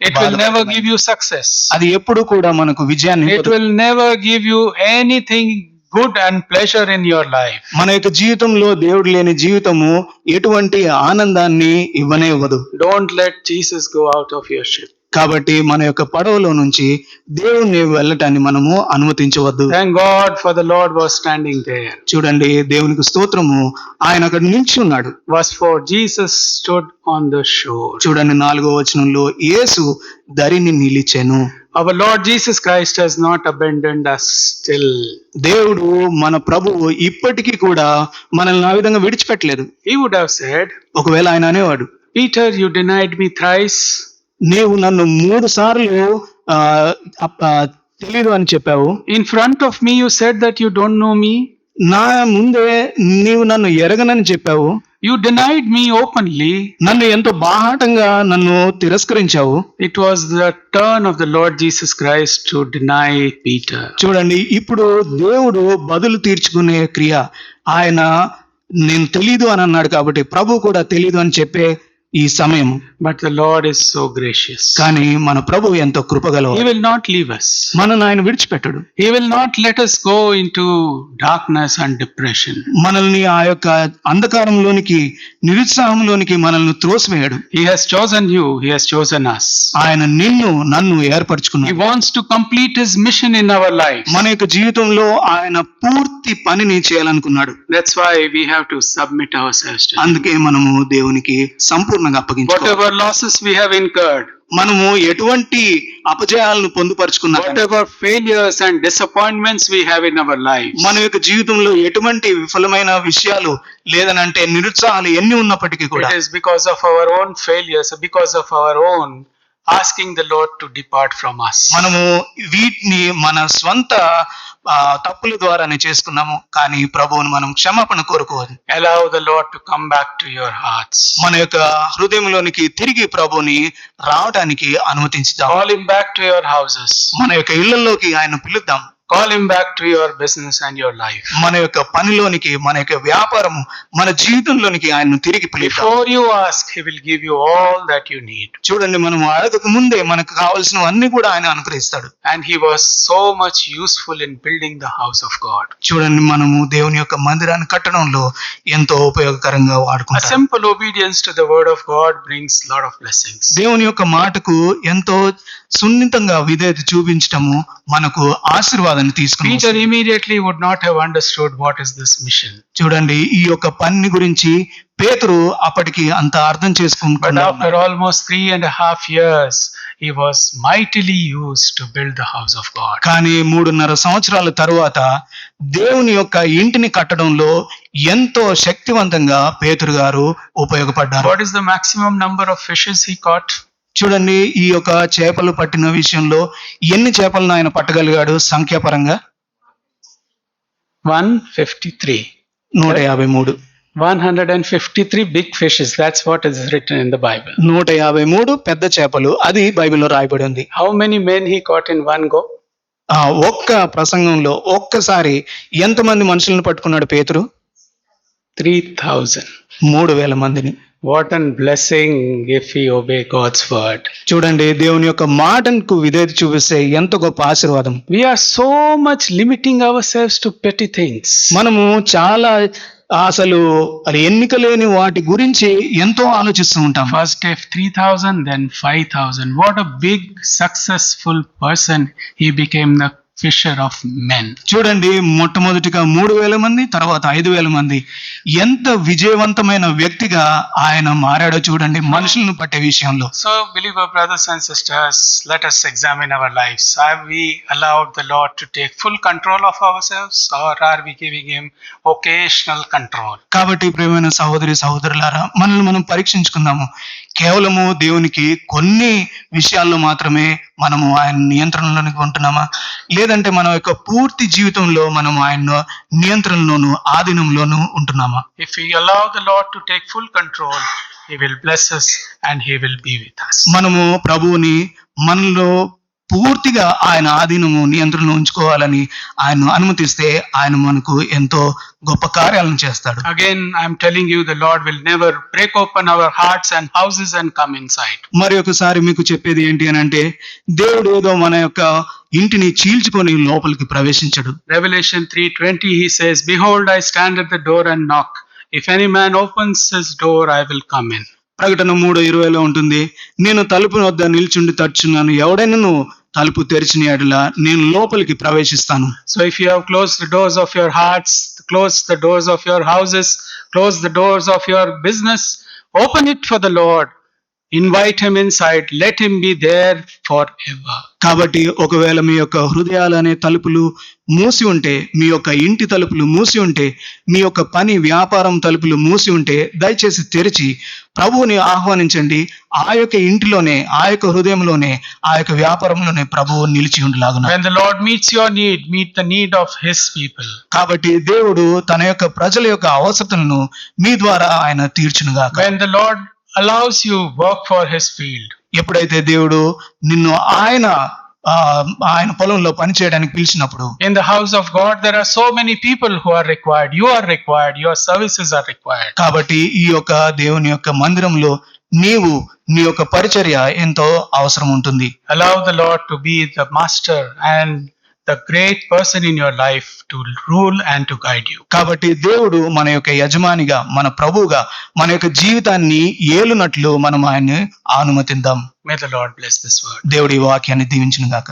It will never give you success. అది ఎప్పుడు కూడా మనకు విజయాన్ని It will never give you anything good and pleasure in your life. మన యొక్క జీవితంలో దేవుడు లేని జీవితము ఎటువంటి ఆనందాన్ని ఇవ్వనే ఇవ్వదు. Don't let Jesus go out of your ship. కాబట్టి మన యొక్క పడవలో నుంచి దేవుణ్ణి వెళ్ళటాన్ని మనము అనుమతించవద్దు. Thank God for the Lord was standing there. చూడండి, దేవునికి స్తోత్రము, ఆయన అక్కడ నిలిచి ఉన్నాడు. Verse 4, Jesus stood on the shore. చూడండి, 4వ వచనంలో యేసు దరిని నిలిచెను. Our Lord Jesus Christ has not abandoned us still. దేవుడు మన ప్రభువు ఇప్పటికీ కూడా మనల్ని ఆ విధంగా విడిచిపెట్టలేదు. He would have said, ఒకవేళ ఆయన అనేవాడు, Peter, you denied me thrice. నీవు నన్ను 3 సార్లు తెలీదు అని చెప్పావు. In front of me you said that you don't know me. నా ముందే నీవు నన్ను ఎరగనని చెప్పావు. You denied me openly. నన్ను ఎంతో బాహాటంగా నన్ను తిరస్కరించావు. It was the turn of the Lord Jesus Christ to deny Peter. చూడండి, ఇప్పుడు దేవుడు బదులు తీర్చుకునే క్రియ. ఆయన నేను తెలీదు అని అన్నాడు కాబట్టి ప్రభు కూడా తెలీదు అని చెప్పే ఈ సమయం. But the Lord is so gracious. కానీ మన ప్రభు ఎంతో కృపగలవాడు. He will not leave us. మనల్ని ఆయన విడిచిపెట్టడు. He will not let us go into darkness and depression. మనల్ని ఆ యొక్క అంధకారంలోనికి, నిరుత్సాహంలోనికి మనల్ని త్రోసివేయడు. He has chosen you. He has chosen us. ఆయన నిన్ను నన్ను He ఏర్పరచుకున్నాడు. wants to complete his mission in our lives. మన యొక్క జీవితంలో ఆయన పూర్తి పనిని చేయాలనుకున్నాడు. That's why we have to submit ourselves to him. అందుకే మనము దేవునికి సంపూర్ణంగా అప్పగించుకోవాలి. Whatever losses we have incurred, మనము ఎటువంటి అపజయాలను పొందుపరుచుకున్నా, whatever failures and disappointments we have in our lives, మన యొక్క జీవితంలో ఎటువంటి విఫలమైన విషయాలు లేదనంటే నిరుత్సాహాలు ఎన్ని ఉన్నప్పటికీ కూడా it is because of our own failures, because of our own asking the Lord to depart from us. మనము వీటిని మన స్వంత తప్పుల ద్వారానే చేసుకున్నాము, కానీ ప్రభువును మనం క్షమాపణ కోరుకోవాలి. Allow the Lord to come back to your hearts. మన యొక్క హృదయంలోనికి తిరిగి ప్రభువుని రావడానికి అనుమతించుదాం. Call him back to your houses. మన యొక్క ఇళ్లలోకి ఆయన పిలుద్దాం. Call him back to your business and your life. మన యొక్క పనిలోనికి, మన యొక్క వ్యాపారము, మన జీవితంలోనికి ఆయన్ను తిరిగి పిలుద్దాం. Before you ask, he will give you all that you need. చూడండి, మనం అడగక ముందే మనకు కావాల్సినవన్నీ కూడా ఆయన అనుగ్రహిస్తాడు. And he was so much useful in building the house of God. చూడండి, మనము దేవుని యొక్క మందిరాన్ని కట్టడంలో ఎంతో ఉపయోగకరంగా A వాడుకుంటాం. simple obedience to the word of God brings lot of blessings. దేవుని యొక్క మాటకు ఎంతో సున్నితంగా విధేయత చూపించటము మనకు ఆశీర్వాదాన్ని తీసుకుని Peter immediately would not have understood what is this mission. చూడండి, ఈ యొక్క పని గురించి పేతురు అప్పటికి అంత అర్థం But చేసుకుంటున్నాడు. after almost 3.5 years, he was mightily used to build the house of God. కానీ 3.5 సంవత్సరాల తరువాత దేవుని యొక్క ఇంటిని కట్టడంలో ఎంతో శక్తివంతంగా పేతురు గారు ఉపయోగపడ్డారు. What is the maximum number of fishes he caught? చూడండి, ఈ యొక్క చేపలు పట్టిన విషయంలో ఎన్ని చేపలను ఆయన పట్టగలిగాడు సంఖ్యాపరంగా? 153. 153. 153 big fishes. That's what is written in the Bible. 153 పెద్ద చేపలు, అది బైబిల్లో రాయబడి ఉంది. How many men he caught in one go? ఒక్క ప్రసంగంలో ఒక్కసారి ఎంతమంది మనుషులను పట్టుకున్నాడు పేతురు? 3,000. 3,000 మందిని. What a blessing if we obey God's word. చూడండి, దేవుని యొక్క మాటకు విధేయత చూపిస్తే ఎంత గొప్ప ఆశీర్వాదం. We are so much limiting ourselves to petty things. మనము చాలా అసలు అది ఎన్నిక లేని వాటి గురించి ఎంతో ఆలోచిస్తూ ఉంటాం. First if 3,000, then 5,000. What a big successful person he became, the fisher of men. చూడండి, మొట్టమొదటిగా 3,000 మంది, తర్వాత 5,000 మంది. ఎంత విజయవంతమైన వ్యక్తిగా ఆయన మారాడో చూడండి మనుషులను పట్టే విషయంలో. So, believer brothers and sisters, let us examine our lives. Have we allowed the Lord to take full control of ourselves, or are we giving him occasional control? కాబట్టి ప్రియమైన సహోదరి సహోదరులారా, మనల్ని మనం పరీక్షించుకుందాము. కేవలము దేవునికి కొన్ని విషయాల్లో మాత్రమే మనము ఆయన నియంత్రణలోనికి ఉంటున్నామా, లేదంటే మన యొక్క పూర్తి జీవితంలో మనం ఆయన నియంత్రణలోను ఆధీనంలోను ఉంటున్నామా? If we allow the Lord to take full control, he will bless us and he will be with us. మనము ప్రభువుని మనలో పూర్తిగా ఆయన ఆధీనము నియంత్రణలో ఉంచుకోవాలని ఆయన అనుమతిస్తే ఆయన మనకు ఎంతో గొప్ప కార్యాలను చేస్తాడు. Again, I'm telling you, the Lord will never break open our hearts and houses and come inside. మరి ఒకసారి మీకు చెప్పేది ఏంటి అని అంటే, దేవుడు ఏదో మన యొక్క ఇంటిని చీల్చుకొని లోపలికి ప్రవేశించడు. Revelation 3:20, he says, "Behold, I stand at the door and knock. If any man opens his door, I will come in." ప్రకటన 3:20లో ఉంటుంది, నేను తలుపు వద్ద నిల్చుండి తట్టుచున్నాను, ఎవడైనా తలుపు తెరిచిన యెడల నేను లోపలికి ప్రవేశిస్తాను. So if you have closed the doors of your hearts, closed the doors of your houses, closed the doors of your business, open it for the Lord. Invite him inside. Let him be there forever. కాబట్టి ఒకవేళ మీ యొక్క హృదయాలు అనే తలుపులు మూసి ఉంటే, మీ యొక్క ఇంటి తలుపులు మూసి ఉంటే, మీ యొక్క పని వ్యాపారం తలుపులు మూసి ఉంటే, దయచేసి తెరిచి ప్రభువుని ఆహ్వానించండి. ఆ యొక్క ఇంటిలోనే, ఆ యొక్క హృదయంలోనే, ఆ యొక్క వ్యాపారంలోనే ప్రభువు నిలిచి ఉండలాగున. When the Lord meets your need, meet the need of his people. కాబట్టి దేవుడు తన యొక్క ప్రజల యొక్క అవసరతలను మీ ద్వారా ఆయన తీర్చునుగాక. When the Lord allows you work for his field. ఎప్పుడైతే దేవుడు నిన్ను ఆయన పొలంలో పని చేయడానికి పిలిచినప్పుడు, In the house of God, there are so many people who are required. You are required. Your services are required. కాబట్టి ఈ యొక్క దేవుని యొక్క మందిరంలో నీవు నీ యొక్క పరిచర్య ఎంతో అవసరం ఉంటుంది. Allow the Lord to be the master and the great person in your life to rule and to guide you. కాబట్టి దేవుడు మన యొక్క యజమానిగా, మన ప్రభువుగా మన యొక్క జీవితాన్ని ఏలునట్లు మనం ఆయన్ని అనుమతిద్దాం. May the Lord bless this word. దేవుడి వాక్యాన్ని దీవించును గాక.